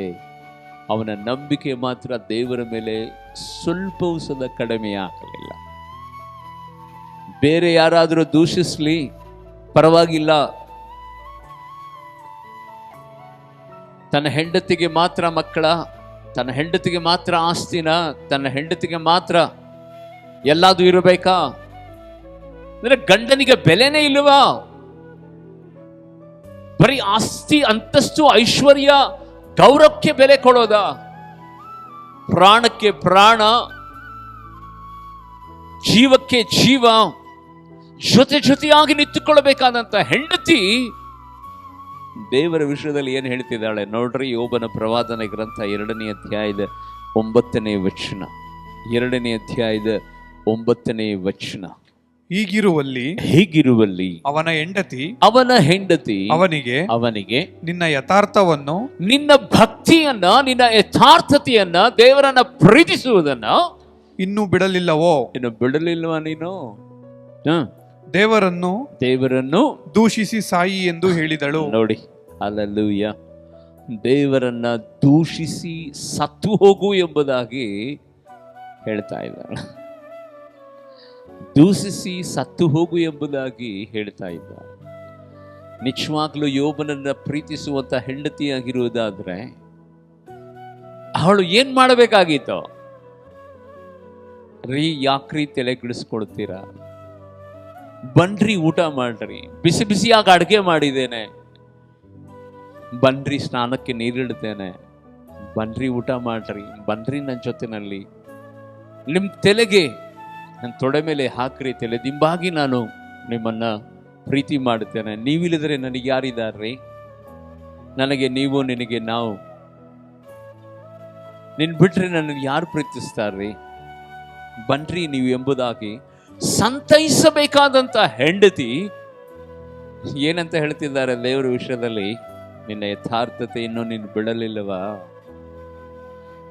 ಅವನ ನಂಬಿಕೆ ಮಾತ್ರ ದೇವರ ಮೇಲೆ ಸ್ವಲ್ಪವೂ ಸದಾ ಕಡಿಮೆ ಆಗಲಿಲ್ಲ. ಬೇರೆ ಯಾರಾದರೂ ದೂಷಿಸ್ಲಿ ಪರವಾಗಿಲ್ಲ, ತನ್ನ ಹೆಂಡತಿಗೆ ಮಾತ್ರ ಮಕ್ಕಳ, ತನ್ನ ಹೆಂಡತಿಗೆ ಮಾತ್ರ ಆಸ್ತಿನ, ತನ್ನ ಹೆಂಡತಿಗೆ ಮಾತ್ರ ಎಲ್ಲದೂ ಇರಬೇಕಾ? ಅಂದ್ರೆ ಗಂಡನಿಗೆ ಬೆಲೆನೇ ಇಲ್ವಾ? ಬರೀ ಆಸ್ತಿ, ಅಂತಸ್ತು, ಐಶ್ವರ್ಯ, ಗೌರವಕ್ಕೆ ಬೆಲೆ ಕೊಡೋದ? ಪ್ರಾಣಕ್ಕೆ ಪ್ರಾಣ, ಜೀವಕ್ಕೆ ಜೀವ, ಜೊತೆಯಾಗಿ ನಿಂತುಕೊಳ್ಳಬೇಕಾದಂತ ಹೆಂಡತಿ ದೇವರ ವಿಷಯದಲ್ಲಿ ಏನು ಹೇಳ್ತಿದ್ದಾಳೆ ನೋಡ್ರಿ. ಯೋಬನ ಪ್ರವಾದನ ಗ್ರಂಥ 2ನೇ ಅಧ್ಯಾಯದ 9ನೇ ವಚನ. 2ನೇ ಅಧ್ಯಾಯದ 9ನೇ ವಚನ. ಹೀಗಿರುವಲ್ಲಿ ಅವನ ಹೆಂಡತಿ ಅವನಿಗೆ ನಿನ್ನ ಯಥಾರ್ಥವನ್ನು, ನಿನ್ನ ಭಕ್ತಿಯನ್ನ, ನಿನ್ನ ಯಥಾರ್ಥತೆಯನ್ನ, ದೇವರನ್ನ ಪ್ರೀತಿಸುವುದನ್ನ ಇನ್ನೂ ಬಿಡಲಿಲ್ಲವೋ? ಇನ್ನು ಬಿಡಲಿಲ್ವಾ ನೀನು? ದೇವರನ್ನು ದೂಷಿಸಿ ಸಾಯಿ ಎಂದು ಹೇಳಿದಳು. ನೋಡಿ, ಹಲ್ಲೆಲೂಯಾ. ದೇವರನ್ನ ದೂಷಿಸಿ ಸತ್ತು ಹೋಗು ಎಂಬುದಾಗಿ ಹೇಳ್ತಾ ಇದ್ದಾಳೆ. ದೂಷಿಸಿ ಸತ್ತು ಹೋಗು ಎಂಬುದಾಗಿ ಹೇಳ್ತಾ ಇದ್ದಾರೆ. ನಿಜವಾಗ್ಲೂ ಯೋಬನನ್ನ ಪ್ರೀತಿಸುವಂತ ಹೆಂಡತಿಯಾಗಿರುವುದಾದ್ರೆ ಅವಳು ಏನ್ ಮಾಡಬೇಕಾಗಿತ್ತು? ಯಾಕ್ರಿ ತಲೆ ಕೆಡಿಸ್ಕೊಳ್ತೀರಾ? ಬನ್ರಿ ಊಟ ಮಾಡ್ರಿ, ಬಿಸಿ ಬಿಸಿಯಾಗಿ ಅಡುಗೆ ಮಾಡಿದ್ದೇನೆ, ಬನ್ರಿ ಸ್ನಾನಕ್ಕೆ ನೀರಿಡ್ತೇನೆ, ಬನ್ರಿ ಊಟ ಮಾಡ್ರಿ, ಬನ್ರಿ ನನ್ನ ಜೊತೆನಲ್ಲಿ, ನಿಮ್ಮ ತಲೆಗೆ ನನ್ನ ತೊಡೆ ಮೇಲೆ ಹಾಕ್ರಿ, ತಲೆ ದಿಂಬಾಗಿ ನಾನು ನಿಮ್ಮನ್ನ ಪ್ರೀತಿ ಮಾಡುತ್ತೇನೆ. ನೀವಿಲ್ಲದ್ರೆ ನನಗೆ ಯಾರಿದಾರ್ರಿ? ನನಗೆ ನೀವು, ನಿನಗೆ ನಾವು. ನಿನ್ ಬಿಟ್ರೆ ನನಗೆ ಯಾರು ಪ್ರೀತಿಸ್ತಾರ್ರಿ? ಬನ್ರಿ ನೀವು ಎಂಬುದಾಗಿ ಸಂತೈಸಬೇಕಾದಂತ ಹೆಂಡತಿ ಏನಂತ ಹೇಳ್ತಿದ್ದಾರೆ ದೇವರ ವಿಷಯದಲ್ಲಿ? ನಿನ್ನ ಯಥಾರ್ಥತೆಯನ್ನು ನೀನು ಬಿಡಲಿಲ್ಲವಾ?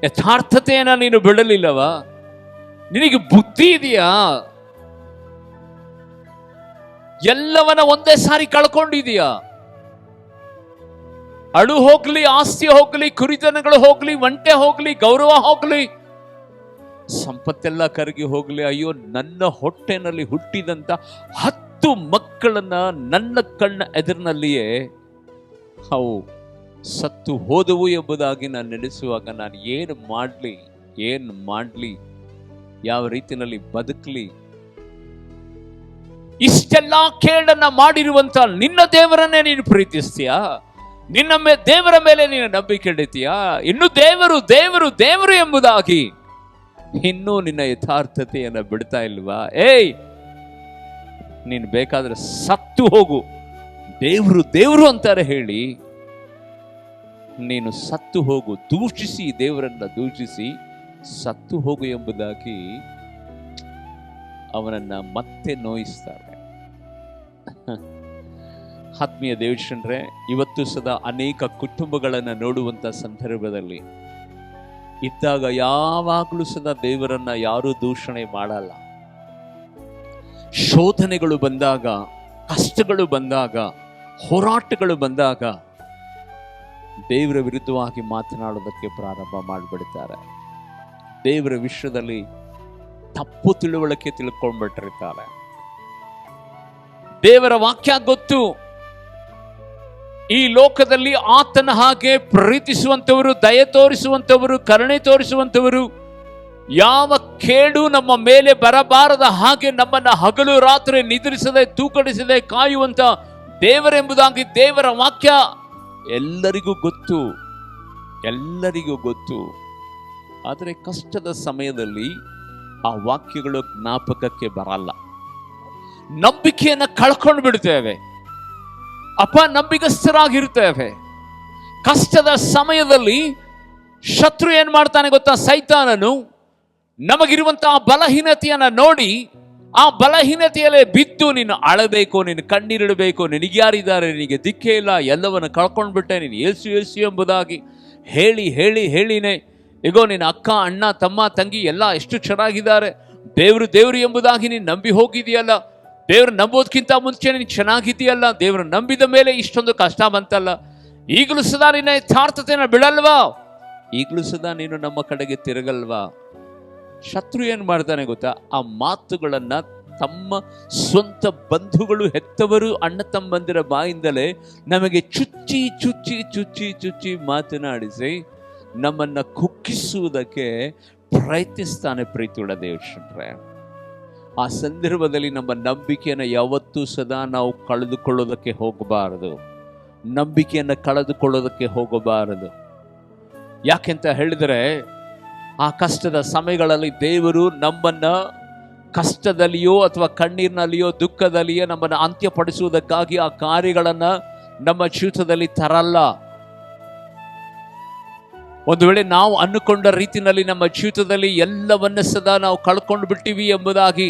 ಯಥಾರ್ಥತೆಯನ್ನ ನೀನು ಬಿಡಲಿಲ್ಲವಾ? ನಿನಗೆ ಬುದ್ಧಿ ಇದೆಯಾ? ಎಲ್ಲವನ್ನ ಒಂದೇ ಸಾರಿ ಕಳ್ಕೊಂಡಿದೀಯಾ? ಅಳು ಹೋಗ್ಲಿ, ಆಸ್ತಿ ಹೋಗ್ಲಿ, ಕುರಿತನಗಳು ಹೋಗ್ಲಿ, ಒಂಟೆ ಹೋಗ್ಲಿ, ಗೌರವ ಹೋಗ್ಲಿ, ಸಂಪತ್ತೆಲ್ಲ ಕರಗಿ ಹೋಗ್ಲಿ, ಅಯ್ಯೋ ನನ್ನ ಹೊಟ್ಟೆನಲ್ಲಿ ಹುಟ್ಟಿದಂತ 10 ಮಕ್ಕಳನ್ನ ನನ್ನ ಕಣ್ಣ ಎದುರಿನಲ್ಲಿಯೇ ಅವು ಸತ್ತು ಹೋದವು ಎಂಬುದಾಗಿ ನಾನು ನೆನೆಸುವಾಗ ನಾನು ಏನು ಮಾಡ್ಲಿ, ಯಾವ ರೀತಿಯಲ್ಲಿ ಬದುಕಲಿ? ಇಷ್ಟೆಲ್ಲ ಕೇಳನ್ನ ಮಾಡಿರುವಂತ ನಿನ್ನ ದೇವರನ್ನೇ ನೀನು ಪ್ರೀತಿಸ್ತೀಯಾ? ನಿನ್ನ ದೇವರ ಮೇಲೆ ನೀನು ನಂಬಿಕೆ ಇಡ್ತೀಯಾ? ಇನ್ನು ದೇವರು ದೇವರು ದೇವರು ಎಂಬುದಾಗಿ ಇನ್ನೂ ನಿನ್ನ ಯಥಾರ್ಥತೆಯನ್ನು ಬಿಡ್ತಾ ಇಲ್ವಾ? ನೀನು ಬೇಕಾದ್ರೆ ಸತ್ತು ಹೋಗು, ದೇವರು ದೇವರು ಅಂತಾರೆ ಹೇಳಿ ನೀನು ಸತ್ತು ಹೋಗು, ದೂಷಿಸಿ, ದೇವರನ್ನ ದೂಷಿಸಿ ಸತ್ತು ಹೋಗು ಎಂಬುದಾಗಿ ಅವನನ್ನ ಮತ್ತೆ ನೋಯಿಸ್ತಾರೆ. ಆತ್ಮೀಯ ದೇವಜನರೇ, ಇವತ್ತು ಸದಾ ಅನೇಕ ಕುಟುಂಬಗಳನ್ನು ನೋಡುವಂತ ಸಂದರ್ಭದಲ್ಲಿ ಇದ್ದಾಗ ಯಾವಾಗಲೂ ಸದಾ ದೇವರನ್ನ ಯಾರೂ ದೂಷಣೆ ಮಾಡಲ್ಲ. ಶೋಧನೆಗಳು ಬಂದಾಗ, ಕಷ್ಟಗಳು ಬಂದಾಗ, ಹೋರಾಟಗಳು ಬಂದಾಗ ದೇವರ ವಿರುದ್ಧವಾಗಿ ಮಾತನಾಡೋದಕ್ಕೆ ಪ್ರಾರಂಭ ಮಾಡಿಬಿಡ್ತಾರೆ. ದೇವರ ವಿಷಯದಲ್ಲಿ ತಪ್ಪು ತಿಳುವಳಿಕೆ ತಿಳ್ಕೊಂಡ್ಬಿಟ್ಟಿರ್ತಾರೆ. ದೇವರ ವಾಕ್ಯ ಗೊತ್ತು, ಈ ಲೋಕದಲ್ಲಿ ಆತನ ಹಾಗೆ ಪ್ರೀತಿಸುವಂತವರು, ದಯೆ ತೋರಿಸುವಂತವರು, ಕರುಣೆ ತೋರಿಸುವಂತವರು, ಯಾವ ಕೇಡು ನಮ್ಮ ಮೇಲೆ ಬರಬಾರದ ಹಾಗೆ ನಮ್ಮನ್ನ ಹಗಲು ರಾತ್ರಿ ನಿದ್ರಿಸದೆ ತೂಕಡಿಸದೆ ಕಾಯುವಂತ ದೇವರೆಂಬುದಾಗಿ ದೇವರ ವಾಕ್ಯ ಎಲ್ಲರಿಗೂ ಗೊತ್ತು. ಆದರೆ ಕಷ್ಟದ ಸಮಯದಲ್ಲಿ ಆ ವಾಕ್ಯಗಳು ಜ್ಞಾಪಕಕ್ಕೆ ಬರಲ್ಲ. ನಂಬಿಕೆಯನ್ನು ಕಳ್ಕೊಂಡು ಬಿಡ್ತೇವೆ, ನಂಬಿಕಸ್ಥರಾಗಿರ್ತೇವೆ. ಕಷ್ಟದ ಸಮಯದಲ್ಲಿ ಶತ್ರು ಏನ್ ಮಾಡ್ತಾನೆ ಗೊತ್ತಾ? ಸೈತಾನನು ನಮಗಿರುವಂತಹ ಬಲಹೀನತೆಯನ್ನ ನೋಡಿ ಆ ಬಲಹೀನತೆಯಲ್ಲೇ ಬಿದ್ದು ನೀನು ಅಳಬೇಕು, ನೀನು ಕಣ್ಣೀರಿಡಬೇಕು, ನಿನಗ್ಯಾರಿದ್ದಾರೆ, ನಿನಗೆ ದಿಕ್ಕೇ ಇಲ್ಲ, ಎಲ್ಲವನ್ನು ಕಳ್ಕೊಂಡ್ಬಿಟ್ಟೆ, ನೀನು ಏಸು ಎಂಬುದಾಗಿ ಹೇಳಿನೇ ಈಗೋ ನಿನ್ನ ಅಕ್ಕ, ಅಣ್ಣ, ತಮ್ಮ, ತಂಗಿ ಎಲ್ಲ ಎಷ್ಟು ಚೆನ್ನಾಗಿದ್ದಾರೆ, ದೇವರು ಎಂಬುದಾಗಿ ನೀನು ನಂಬಿ ಹೋಗಿದೆಯಲ್ಲ, ದೇವ್ರು ನಂಬೋದಕ್ಕಿಂತ ಮುಂಚೆ ನೀನು ಚೆನ್ನಾಗಿದೆಯಲ್ಲ, ದೇವರು ನಂಬಿದ ಮೇಲೆ ಇಷ್ಟೊಂದು ಕಷ್ಟ ಬಂತಲ್ಲ, ಈಗಲೂ ಸದಾ ನಿನ್ನ ಯಥಾರ್ಥತೆಯನ್ನು ಬಿಡಲ್ವಾ? ಈಗಲೂ ಸದಾ ನೀನು ನಮ್ಮ ಕಡೆಗೆ ತಿರುಗಲ್ವಾ? ಶತ್ರು ಏನ್ ಮಾಡ್ತಾನೆ ಗೊತ್ತಾ? ಆ ಮಾತುಗಳನ್ನ ತಮ್ಮ ಸ್ವಂತ ಬಂಧುಗಳು, ಹೆತ್ತವರು, ಅಣ್ಣ ತಮ್ಮಂದಿರ ಬಾಯಿಂದಲೇ ನಮಗೆ ಚುಚ್ಚಿ ಮಾತನಾಡಿಸಿ ನಮ್ಮನ್ನ ಕುಗ್ಗಿಸುವುದಕ್ಕೆ ಪ್ರಯತ್ನಿಸ್ತಾನೆ. ಪ್ರೀತಿಯುಳ್ಳ ದೇವಜನರೇ, ಆ ಸಂದರ್ಭದಲ್ಲಿ ನಮ್ಮ ನಂಬಿಕೆಯನ್ನು ಯಾವತ್ತೂ ಸದಾ ನಾವು ಕಳೆದುಕೊಳ್ಳೋದಕ್ಕೆ ಹೋಗಬಾರದು. ಯಾಕೆಂತ ಹೇಳಿದರೆ, ಆ ಕಷ್ಟದ ಸಮಯಗಳಲ್ಲಿ ದೇವರು ನಮ್ಮನ್ನ ಕಷ್ಟದಲ್ಲಿಯೋ ಅಥವಾ ಕಣ್ಣೀರಿನಲ್ಲಿಯೋ ದುಃಖದಲ್ಲಿಯೋ ನಮ್ಮನ್ನು ಅಂತ್ಯಪಡಿಸುವುದಕ್ಕಾಗಿ ಆ ಕಾರ್ಯಗಳನ್ನು ನಮ್ಮ ಜೀವಿತದಲ್ಲಿ ತರಲ್ಲ. ಒಂದು ವೇಳೆ ನಾವು ಅನ್ನುಕೊಂಡ ರೀತಿಯಲ್ಲಿ ನಮ್ಮ ಜೀವಿತದಲ್ಲಿ ಎಲ್ಲವನ್ನ ಸದಾ ನಾವು ಕಳ್ಕೊಂಡು ಬಿಟ್ಟಿವಿ ಎಂಬುದಾಗಿ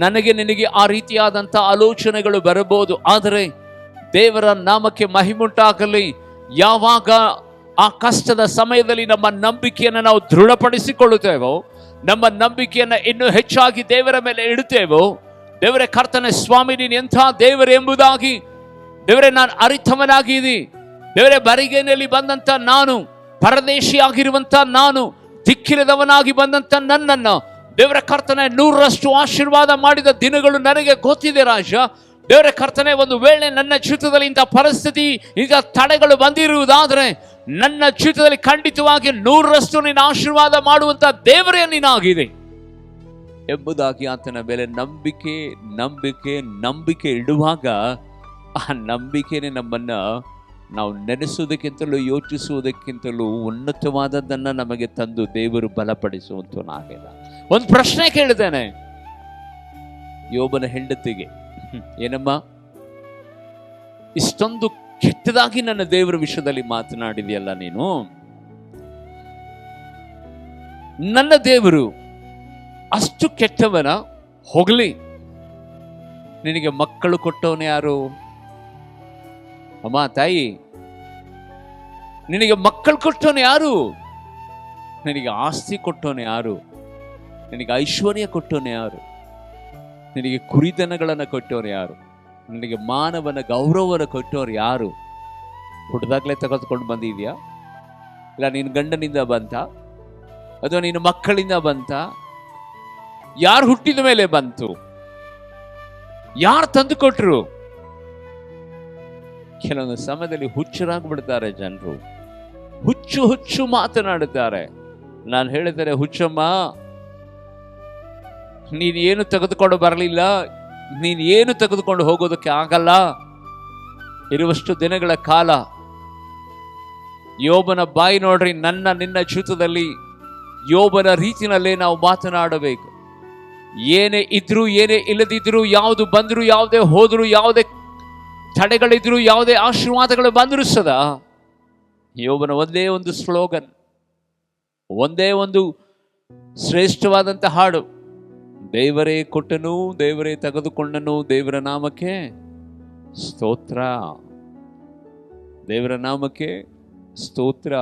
ನನಗೆ ನಿನಗೆ ಆ ರೀತಿಯಾದಂಥ ಆಲೋಚನೆಗಳು ಬರಬಹುದು. ಆದರೆ ದೇವರ ನಾಮಕ್ಕೆ ಮಹಿಮುಂಟಾಗಲಿ. ಯಾವಾಗ ಆ ಕಷ್ಟದ ಸಮಯದಲ್ಲಿ ನಮ್ಮ ನಂಬಿಕೆಯನ್ನು ನಾವು ದೃಢಪಡಿಸಿಕೊಳ್ಳುತ್ತೇವೋ, ನಮ್ಮ ನಂಬಿಕೆಯನ್ನ ಇನ್ನೂ ಹೆಚ್ಚಾಗಿ ದೇವರ ಮೇಲೆ ಇಡುತ್ತೇವೋ, ದೇವರೇ ಕರ್ತನೆ ಸ್ವಾಮಿ ನೀನು ಎಂಥ ದೇವರು ಎಂಬುದಾಗಿ ದೇವರೇ ನಾನು ಅರಿತವನಾಗಿದ್ದೀನಿ. ದೇವರೇ ಬರಿಗೈನಲ್ಲಿ ಬಂದಂತ ನಾನು, ಪರದೇಶಿಯಾಗಿರುವಂತ ನಾನು, ದಿಕ್ಕಿಲ್ಲದವನಾಗಿ ಬಂದಂತ ನನ್ನನ್ನು ದೇವರ ಕರ್ತನೆ 100ರಷ್ಟು ಆಶೀರ್ವಾದ ಮಾಡಿದ ದಿನಗಳು ನನಗೆ ಗೊತ್ತಿದೆ ರಾಜ. ದೇವರ ಕರ್ತನೆ, ಒಂದು ವೇಳೆ ನನ್ನ ಜೀವಿತದಲ್ಲಿ ಇಂಥ ಪರಿಸ್ಥಿತಿ, ಇಂಥ ತಡೆಗಳು ಬಂದಿರುವುದಾದರೆ ನನ್ನ ಜೀವಿತದಲ್ಲಿ ಖಂಡಿತವಾಗಿ 100ರಷ್ಟು ನೀನು ಆಶೀರ್ವಾದ ಮಾಡುವಂತ ದೇವರೇ ನೀನಾಗಿದೆ ಎಂಬುದಾಗಿ ಆತನ ಮೇಲೆ ನಂಬಿಕೆ ನಂಬಿಕೆ ನಂಬಿಕೆ ಇಡುವಾಗ ಆ ನಂಬಿಕೆನೇ ನಮ್ಮನ್ನ ನಾವು ನೆನೆಸುವುದಕ್ಕಿಂತಲೂ ಯೋಚಿಸುವುದಕ್ಕಿಂತಲೂ ಉನ್ನತವಾದದ್ದನ್ನು ನಮಗೆ ತಂದು ದೇವರು ಬಲಪಡಿಸುವಂತನಾಗಿಲ್ಲ. ಒಂದು ಪ್ರಶ್ನೆ ಕೇಳಿದ್ದೇನೆ ಯೋಬನ ಹೆಂಡತಿಗೆ, ಏನಮ್ಮ ಇಷ್ಟೊಂದು ಕೆಟ್ಟದಾಗಿ ನನ್ನ ದೇವರ ವಿಷಯದಲ್ಲಿ ಮಾತನಾಡಿದೆಯಲ್ಲ ನೀನು. ನನ್ನ ದೇವರು ಅಷ್ಟು ಕೆಟ್ಟವನ? ಹೋಗಲಿ, ನಿನಗೆ ಮಕ್ಕಳು ಕೊಟ್ಟವನು ಯಾರು? ಅಮ್ಮ ತಾಯಿ, ನಿನಗೆ ಮಕ್ಕಳು ಕೊಟ್ಟವನು ಯಾರು? ನಿನಗೆ ಆಸ್ತಿ ಕೊಟ್ಟವನು ಯಾರು? ನಿನಗೆ ಐಶ್ವರ್ಯ ಕೊಟ್ಟವನು ಯಾರು? ನಿನಗೆ ಕುರಿದನಗಳನ್ನು ಕೊಟ್ಟವನು ಯಾರು? ನಿನಗೆ ಮಾನವನ ಗೌರವವನ್ನು ಕೊಟ್ಟವರು ಯಾರು? ಹುಟ್ಟದಾಗಲೇ ತೆಗೆದುಕೊಂಡು ಬಂದಿದ್ಯಾ? ಇಲ್ಲ ನಿನ್ನ ಗಂಡನಿಂದ ಬಂತ, ಅಥವಾ ನಿನ್ನ ಮಕ್ಕಳಿಂದ ಬಂತ? ಯಾರು ಹುಟ್ಟಿದ ಮೇಲೆ ಬಂತು? ಯಾರು ತಂದು ಕೊಟ್ಟರು? ಕೆಲವೊಂದು ಸಮಯದಲ್ಲಿ ಹುಚ್ಚರಾಗ್ಬಿಡ್ತಾರೆ ಜನರು, ಹುಚ್ಚು ಹುಚ್ಚು ಮಾತನಾಡುತ್ತಾರೆ. ನಾನು ಹೇಳಿದರೆ, ಹುಚ್ಚಮ್ಮ ನೀನು ಏನು ತೆಗೆದುಕೊಂಡು ಬರಲಿಲ್ಲ, ನೀನು ಏನು ತೆಗೆದುಕೊಂಡು ಹೋಗೋದಕ್ಕೆ ಆಗಲ್ಲ. ಇರುವಷ್ಟು ದಿನಗಳ ಕಾಲ ಯೋಬನ ಬಾಯಿ ನೋಡ್ರಿ. ನಿನ್ನ ಜೀವಿತದಲ್ಲಿ ಯೋಬನ ರೀತಿಯಲ್ಲೇ ನಾವು ಮಾತನಾಡಬೇಕು. ಏನೇ ಇದ್ರು ಏನೇ ಇಲ್ಲದಿದ್ರು, ಯಾವುದು ಬಂದ್ರು ಯಾವುದೇ ಹೋದ್ರು, ಯಾವುದೇ ತಡೆಗಳಿದ್ರು, ಯಾವುದೇ ಆಶೀರ್ವಾದಗಳು ಬಂದ್ರು ಸದಾ ಯೋಬನ ಒಂದೇ ಒಂದು ಸ್ಲೋಗನ್, ಒಂದೇ ಒಂದು ಶ್ರೇಷ್ಠವಾದಂಥ ಹಾಡು, ದೇವರೇ ಕೊಟ್ಟನು ದೇವರೇ ತೆಗೆದುಕೊಂಡನು, ದೇವರ ನಾಮಕ್ಕೆ ಸ್ತೋತ್ರ, ದೇವರ ನಾಮಕ್ಕೆ ಸ್ತೋತ್ರ.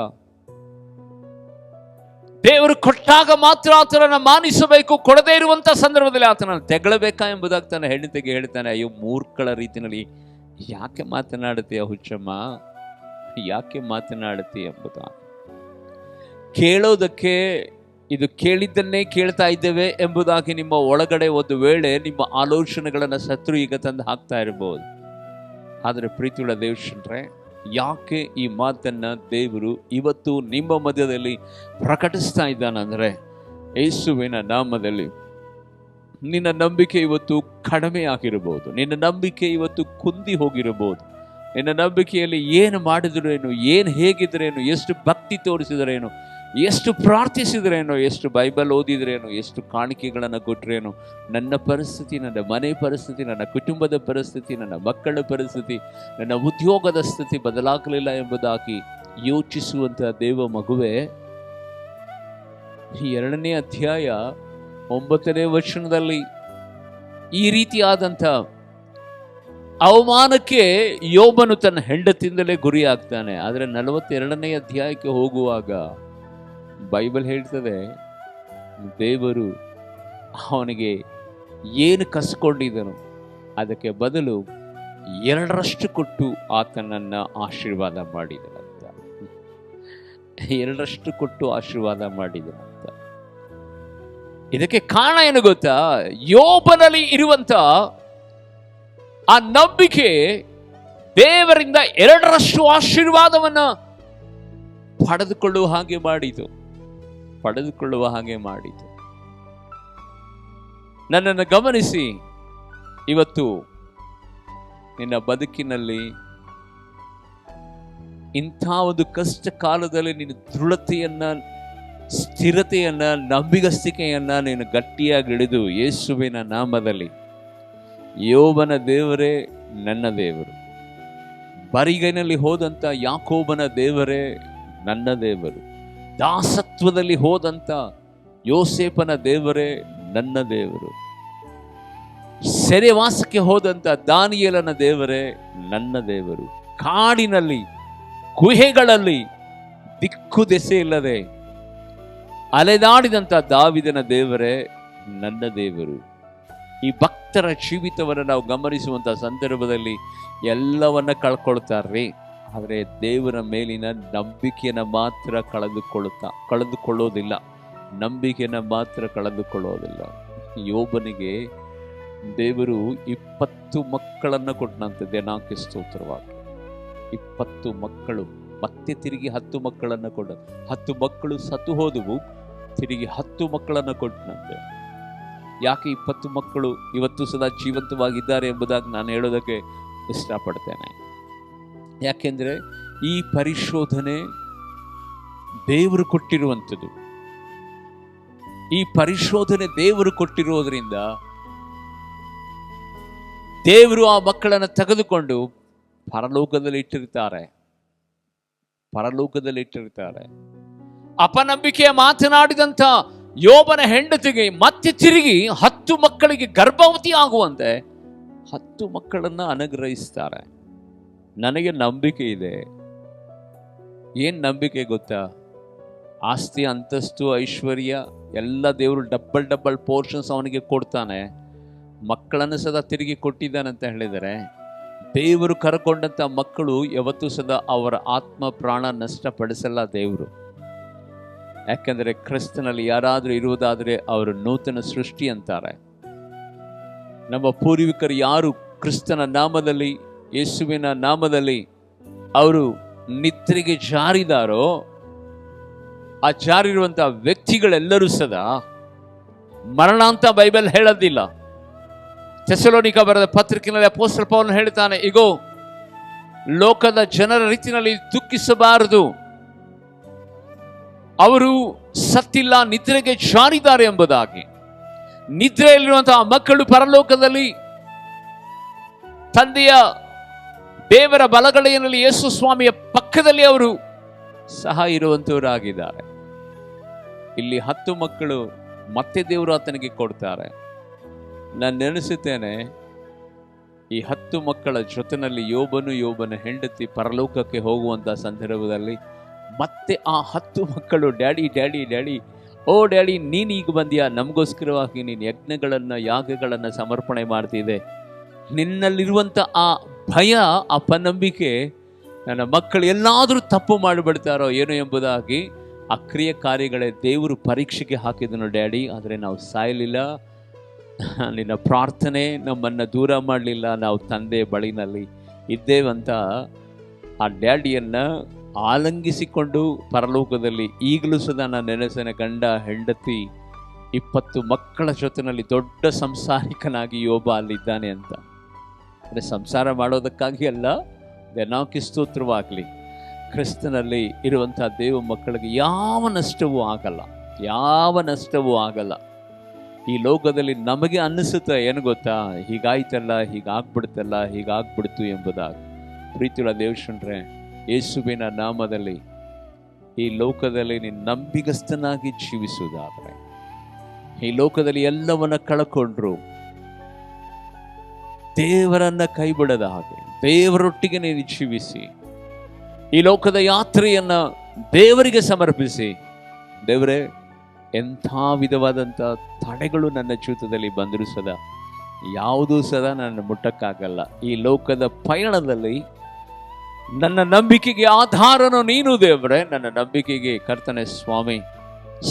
ದೇವರು ಕೊಟ್ಟಾಗ ಮಾತ್ರ ಆತನನ್ನು ಮಾನಿಸಬೇಕು, ಕೊಡದೇ ಇರುವಂತ ಸಂದರ್ಭದಲ್ಲಿ ಆತನನ್ನು ತೆಗಳಬೇಕಾ ಎಂಬುದಾಗಿ ತನ್ನ ಹೆಂಡತಿಗೆ ಹೇಳ್ತಾನೆ. ಅಯ್ಯೋ ಮೂರ್ಖಳ ರೀತಿಯಲ್ಲಿ ಯಾಕೆ ಮಾತನಾಡುತ್ತೀಯ ಹುಚ್ಚಮ್ಮ, ಯಾಕೆ ಮಾತನಾಡುತ್ತೀಯ ಎಂಬುದಾಗಿ. ಕೇಳೋದಕ್ಕೆ ಇದು ಕೇಳಿದ್ದನ್ನೇ ಕೇಳ್ತಾ ಇದ್ದೇವೆ ಎಂಬುದಾಗಿ ನಿಮ್ಮ ಒಳಗಡೆ ಒಂದು ವೇಳೆ ನಿಮ್ಮ ಆಲೋಚನೆಗಳನ್ನು ಶತ್ರು ಈಗ ತಂದು ಹಾಕ್ತಾ ಇರಬಹುದು. ಆದರೆ ಪ್ರೀತಿಯುಳ್ಳ ದೇವಶಂಟ್ರೆ, ಯಾಕೆ ಈ ಮಾತನ್ನ ದೇವರು ಇವತ್ತು ನಿಮ್ಮ ಮಧ್ಯದಲ್ಲಿ ಪ್ರಕಟಿಸ್ತಾ ಇದ್ದಾನಂದ್ರೆ, ಯೇಸುವಿನ ನಾಮದಲ್ಲಿ ನಿನ್ನ ನಂಬಿಕೆ ಇವತ್ತು ಕಡಿಮೆ ಆಗಿರಬಹುದು, ನಿನ್ನ ನಂಬಿಕೆ ಇವತ್ತು ಕುಂದಿ ಹೋಗಿರಬಹುದು. ನಿನ್ನ ನಂಬಿಕೆಯಲ್ಲಿ ಏನು ಮಾಡಿದ್ರೇನು, ಏನು ಹೇಗಿದ್ರೇನು, ಎಷ್ಟು ಭಕ್ತಿ ತೋರಿಸಿದ್ರೇನು, ಎಷ್ಟು ಪ್ರಾರ್ಥಿಸಿದ್ರೇನೋ, ಎಷ್ಟು ಬೈಬಲ್ ಓದಿದ್ರೇನೋ, ಎಷ್ಟು ಕಾಣಿಕೆಗಳನ್ನು ಕೊಟ್ರೇನೋ, ನನ್ನ ಪರಿಸ್ಥಿತಿ, ನನ್ನ ಮನೆ ಪರಿಸ್ಥಿತಿ, ನನ್ನ ಕುಟುಂಬದ ಪರಿಸ್ಥಿತಿ, ನನ್ನ ಮಕ್ಕಳ ಪರಿಸ್ಥಿತಿ, ನನ್ನ ಉದ್ಯೋಗದ ಸ್ಥಿತಿ ಬದಲಾಗಲಿಲ್ಲ ಎಂಬುದಾಗಿ ಯೋಚಿಸುವಂಥ ದೇವ ಮಗುವೆ, ಈ 2ನೇ ಅಧ್ಯಾಯ 9ನೇ ವಚನದಲ್ಲಿ ಈ ರೀತಿಯಾದಂಥ ಅವಮಾನಕ್ಕೆ ಯೋಬನು ತನ್ನ ಹೆಂಡತಿಯಿಂದಲೇ ಗುರಿಯಾಗ್ತಾನೆ. ಆದರೆ 42ನೇ ಅಧ್ಯಾಯಕ್ಕೆ ಹೋಗುವಾಗ ಬೈಬಲ್ ಹೇಳ್ತದೆ, ದೇವರು ಅವನಿಗೆ ಏನು ಕಸ್ಕೊಂಡಿದ್ದನು ಅದಕ್ಕೆ ಬದಲು 2ರಷ್ಟು ಕೊಟ್ಟು ಆತನನ್ನು ಆಶೀರ್ವಾದ ಮಾಡಿದನಂತ. 2ರಷ್ಟು ಕೊಟ್ಟು ಆಶೀರ್ವಾದ ಮಾಡಿದನಂತ. ಇದಕ್ಕೆ ಕಾರಣ ಏನು ಗೊತ್ತಾ? ಯೋಬನಲ್ಲಿ ಇರುವಂತ ಆ ನಂಬಿಕೆ ದೇವರಿಂದ 2ರಷ್ಟು ಆಶೀರ್ವಾದವನ್ನ ಪಡೆದುಕೊಳ್ಳುವ ಹಾಗೆ ಮಾಡಿತು. ನನ್ನನ್ನು ಗಮನಿಸಿ, ಇವತ್ತು ನಿನ್ನ ಬದುಕಿನಲ್ಲಿ ಇಂಥ ಒಂದು ಕಷ್ಟ ಕಾಲದಲ್ಲಿ ನಿನ್ನ ದೃಢತೆಯನ್ನ, ಸ್ಥಿರತೆಯನ್ನ, ನಂಬಿಗಸ್ತಿಕೆಯನ್ನ ನೀನು ಗಟ್ಟಿಯಾಗಿ ಹಿಡಿದು ಯೇಸುವಿನ ನಾಮದಲ್ಲಿ, ಯೋಬನ ದೇವರೇ ನನ್ನ ದೇವರು, ಬರಿಗೈನಲ್ಲಿ ಹೋದಂಥ ಯಾಕೋಬನ ದೇವರೇ ನನ್ನ ದೇವರು, ದಾಸತ್ವದಲ್ಲಿ ಹೋದಂಥ ಯೋಸೇಫನ ದೇವರೇ ನನ್ನ ದೇವರು, ಸೆರೆವಾಸಕ್ಕೆ ಹೋದಂಥ ದಾನಿಯೇಲನ ದೇವರೇ ನನ್ನ ದೇವರು, ಕಾಡಿನಲ್ಲಿ ಗುಹೆಗಳಲ್ಲಿ ದಿಕ್ಕು ದೆಸೆ ಇಲ್ಲದೆ ಅಲೆದಾಡಿದಂಥ ದಾವಿದನ ದೇವರೇ ನನ್ನ ದೇವರು. ಈ ಭಕ್ತರ ಜೀವಿತವನ್ನು ನಾವು ಗಮನಿಸುವಂಥ ಸಂದರ್ಭದಲ್ಲಿ ಎಲ್ಲವನ್ನ ಕಳ್ಕೊಳ್ತಾರ್ರಿ, ಆದರೆ ದೇವರ ಮೇಲಿನ ನಂಬಿಕೆಯನ್ನು ಮಾತ್ರ ಕಳೆದುಕೊಳ್ಳೋದಿಲ್ಲ. ನಂಬಿಕೆಯನ್ನು ಮಾತ್ರ ಕಳೆದುಕೊಳ್ಳೋದಿಲ್ಲ. ಯೋಬನಿಗೆ ದೇವರು 20 ಮಕ್ಕಳನ್ನು ಕೊಟ್ಟನಂತೆ. ದೇನಾಕ್ಕೆ ಸ್ತೋತ್ರವಾಗಿ 20 ಮಕ್ಕಳು, ಮತ್ತೆ ತಿರುಗಿ 10 ಮಕ್ಕಳನ್ನು ಕೊಟ್ಟ. 10 ಮಕ್ಕಳು ಸತ್ತು ಹೋದವು, ತಿರುಗಿ 10 ಮಕ್ಕಳನ್ನು ಕೊಟ್ಟನಂತೆ. ಯಾಕೆ 20 ಮಕ್ಕಳು ಇವತ್ತು ಸದಾ ಜೀವಂತವಾಗಿದ್ದಾರೆ ಎಂಬುದಾಗಿ ನಾನು ಹೇಳೋದಕ್ಕೆ ಇಷ್ಟಪಡ್ತೇನೆ. ಯಾಕೆಂದ್ರೆ ಈ ಪರಿಶೋಧನೆ ದೇವರು ಕೊಟ್ಟಿರುವಂಥದ್ದು. ಈ ಪರಿಶೋಧನೆ ದೇವರು ಕೊಟ್ಟಿರೋದ್ರಿಂದ ದೇವರು ಆ ಮಕ್ಕಳನ್ನು ತೆಗೆದುಕೊಂಡು ಪರಲೋಕದಲ್ಲಿ ಇಟ್ಟಿರ್ತಾರೆ. ಅಪನಂಬಿಕೆಯ ಮಾತನಾಡಿದಂಥ ಯೋಬನ ಹೆಂಡತಿಗೆ ಮತ್ತೆ ತಿರುಗಿ 10 ಮಕ್ಕಳಿಗೆ ಗರ್ಭವತಿ ಆಗುವಂತೆ 10 ಮಕ್ಕಳನ್ನ ಅನುಗ್ರಹಿಸ್ತಾರೆ. ನನಗೆ ನಂಬಿಕೆ ಇದೆ. ಏನ್ ನಂಬಿಕೆ ಗೊತ್ತಾ? ಆಸ್ತಿ, ಅಂತಸ್ತು, ಐಶ್ವರ್ಯ ಎಲ್ಲ ದೇವರು ಡಬಲ್ ಪೋರ್ಷನ್ಸ್ ಅವನಿಗೆ ಕೊಡ್ತಾನೆ. ಮಕ್ಕಳನ್ನು ಸದಾ ತಿರುಗಿ ಕೊಟ್ಟಿದ್ದಾನಂತ ಹೇಳಿದರೆ, ದೇವರು ಕರ್ಕೊಂಡಂಥ ಮಕ್ಕಳು ಯಾವತ್ತೂ ಸದಾ ಅವರ ಆತ್ಮ ಪ್ರಾಣ ನಷ್ಟಪಡಿಸಲ್ಲ ದೇವರು. ಯಾಕೆಂದರೆ ಕ್ರಿಸ್ತನಲ್ಲಿ ಯಾರಾದರೂ ಇರುವುದಾದರೆ ಅವರು ನೂತನ ಸೃಷ್ಟಿ ಅಂತಾರೆ. ನಮ್ಮ ಪೂರ್ವಿಕರು ಯಾರು ಕ್ರಿಸ್ತನ ನಾಮದಲ್ಲಿ, ಯೇಸುವಿನ ನಾಮದಲ್ಲಿ ಅವರು ನಿದ್ರೆಗೆ ಜಾರಿದಾರೋ, ಆ ಜಾರಿರುವಂಥ ವ್ಯಕ್ತಿಗಳೆಲ್ಲರೂ ಸದಾ ಮರಣ ಅಂತ ಬೈಬಲ್ ಹೇಳೋದಿಲ್ಲ. ಥೆಸಲೋನಿಕ ಬರೆದ ಪತ್ರಿಕೆಯಲ್ಲಿ ಅಪೊಸ್ತಲ ಪೌಲನು ಹೇಳ್ತಾನೆ, ಇಗೋ ಲೋಕದ ಜನರ ರೀತಿಯಲ್ಲಿ ದುಃಖಿಸಬಾರದು, ಅವರು ಸತ್ತಿಲ್ಲ, ನಿದ್ರೆಗೆ ಜಾರಿದ್ದಾರೆ ಎಂಬುದಾಗಿ. ನಿದ್ರೆಯಲ್ಲಿರುವಂತಹ ಮಕ್ಕಳು ಪರಲೋಕದಲ್ಲಿ ತಂದೆಯ ದೇವರ ಬಲಗಡೆಯಲ್ಲಿ ಯೇಸು ಸ್ವಾಮಿಯ ಪಕ್ಕದಲ್ಲಿ ಅವರು ಸಹ ಇರುವಂತವರಾಗಿದ್ದಾರೆ. ಇಲ್ಲಿ 10 ಮಕ್ಕಳು ಮತ್ತೆ ದೇವರು ಆತನಿಗೆ ಕೊಡ್ತಾರೆ. ನಾನು ನೆನೆಸುತ್ತೇನೆ, ಈ 10 ಮಕ್ಕಳ ಜೊತೆನಲ್ಲಿ ಯೋಬನ ಹೆಂಡತಿ ಪರಲೋಕಕ್ಕೆ ಹೋಗುವಂತ ಸಂದರ್ಭದಲ್ಲಿ ಮತ್ತೆ ಆ 10 ಮಕ್ಕಳು ಡ್ಯಾಡಿ ಓ ಡ್ಯಾಡಿ, ನೀನು ಈಗ ಬಂದ್ಯಾ, ನಮಗೋಸ್ಕರವಾಗಿ ನೀನು ಯಜ್ಞಗಳನ್ನು ಯಾಗಗಳನ್ನು ಸಮರ್ಪಣೆ ಮಾಡ್ತಿದ್ದೆ. ನಿನ್ನಲ್ಲಿರುವಂಥ ಆ ಭಯ, ಅಪನಂಬಿಕೆ, ನನ್ನ ಮಕ್ಕಳು ಎಲ್ಲಾದರೂ ತಪ್ಪು ಮಾಡಿಬಿಡ್ತಾರೋ ಏನೋ ಎಂಬುದಾಗಿ ಆ ಕ್ರಿಯೆ ಕಾರ್ಯಗಳೇ ದೇವರು ಪರೀಕ್ಷೆಗೆ ಹಾಕಿದನು ಡ್ಯಾಡಿ. ಆದರೆ ನಾವು ಸಾಯಲಿಲ್ಲ, ನಿನ್ನ ಪ್ರಾರ್ಥನೆ ನಮ್ಮನ್ನು ದೂರ ಮಾಡಲಿಲ್ಲ, ನಾವು ತಂದೆ ಬಳಿನಲ್ಲಿ ಇದ್ದೇವಂತ ಆ ಡ್ಯಾಡಿಯನ್ನು ಆಲಂಗಿಸಿಕೊಂಡು ಪರಲೋಕದಲ್ಲಿ ಈಗಲೂ ಸದಾ ನಾನು ನೆನೆಸಿನ ಗಂಡ ಹೆಂಡತಿ 20 ಮಕ್ಕಳ ಜೊತೆಯಲ್ಲಿ ದೊಡ್ಡ ಸಂಸಾರಿಕನಾಗಿ ಯೋಬ ಅಲ್ಲಿದ್ದಾನೆ ಅಂತ. ಅಂದರೆ ಸಂಸಾರ ಮಾಡೋದಕ್ಕಾಗಿ ಅಲ್ಲ, ದೇವನಾಮಕ್ಕೆ ಸ್ತೋತ್ರವಾಗಲಿ. ಕ್ರಿಸ್ತನಲ್ಲಿ ಇರುವಂಥ ದೇವ ಮಕ್ಕಳಿಗೆ ಯಾವ ನಷ್ಟವೂ ಆಗಲ್ಲ. ಈ ಲೋಕದಲ್ಲಿ ನಮಗೆ ಅನ್ನಿಸುತ್ತೆ, ಏನು ಗೊತ್ತಾ, ಹೀಗಾಯ್ತಲ್ಲ, ಹೀಗಾಗ್ಬಿಡ್ತು ಎಂಬುದಾಗಿ. ಪ್ರೀತಿಯುಳ್ಳ ದೇವಶಂಡ್ರೆ, ಯೇಸುವಿನ ನಾಮದಲ್ಲಿ ಈ ಲೋಕದಲ್ಲಿ ನೀನು ನಂಬಿಗಸ್ತನಾಗಿ ಜೀವಿಸುವುದಾದರೆ, ಈ ಲೋಕದಲ್ಲಿ ಎಲ್ಲವನ್ನ ಕಳ್ಕೊಂಡ್ರು ದೇವರನ್ನ ಕೈ ಬಿಡದ ಹಾಗೆ ದೇವರೊಟ್ಟಿಗೆ ನೀನು ಜೀವಿಸಿ ಈ ಲೋಕದ ಯಾತ್ರೆಯನ್ನ ದೇವರಿಗೆ ಸಮರ್ಪಿಸಿ, ದೇವರೇ ಎಂಥ ವಿಧವಾದಂಥ ತಡೆಗಳು ನನ್ನ ಜೀವಿತದಲ್ಲಿ ಬಂದರೂ ಸದಾ ಯಾವುದೂ ಸದಾ ನನ್ನ ಮುಟ್ಟಕ್ಕಾಗಲ್ಲ. ಈ ಲೋಕದ ಪಯಣದಲ್ಲಿ ನನ್ನ ನಂಬಿಕೆಗೆ ಆಧಾರನು ನೀನು ದೇವರೇ. ನನ್ನ ನಂಬಿಕೆಗೆ ಕರ್ತನೆ ಸ್ವಾಮಿ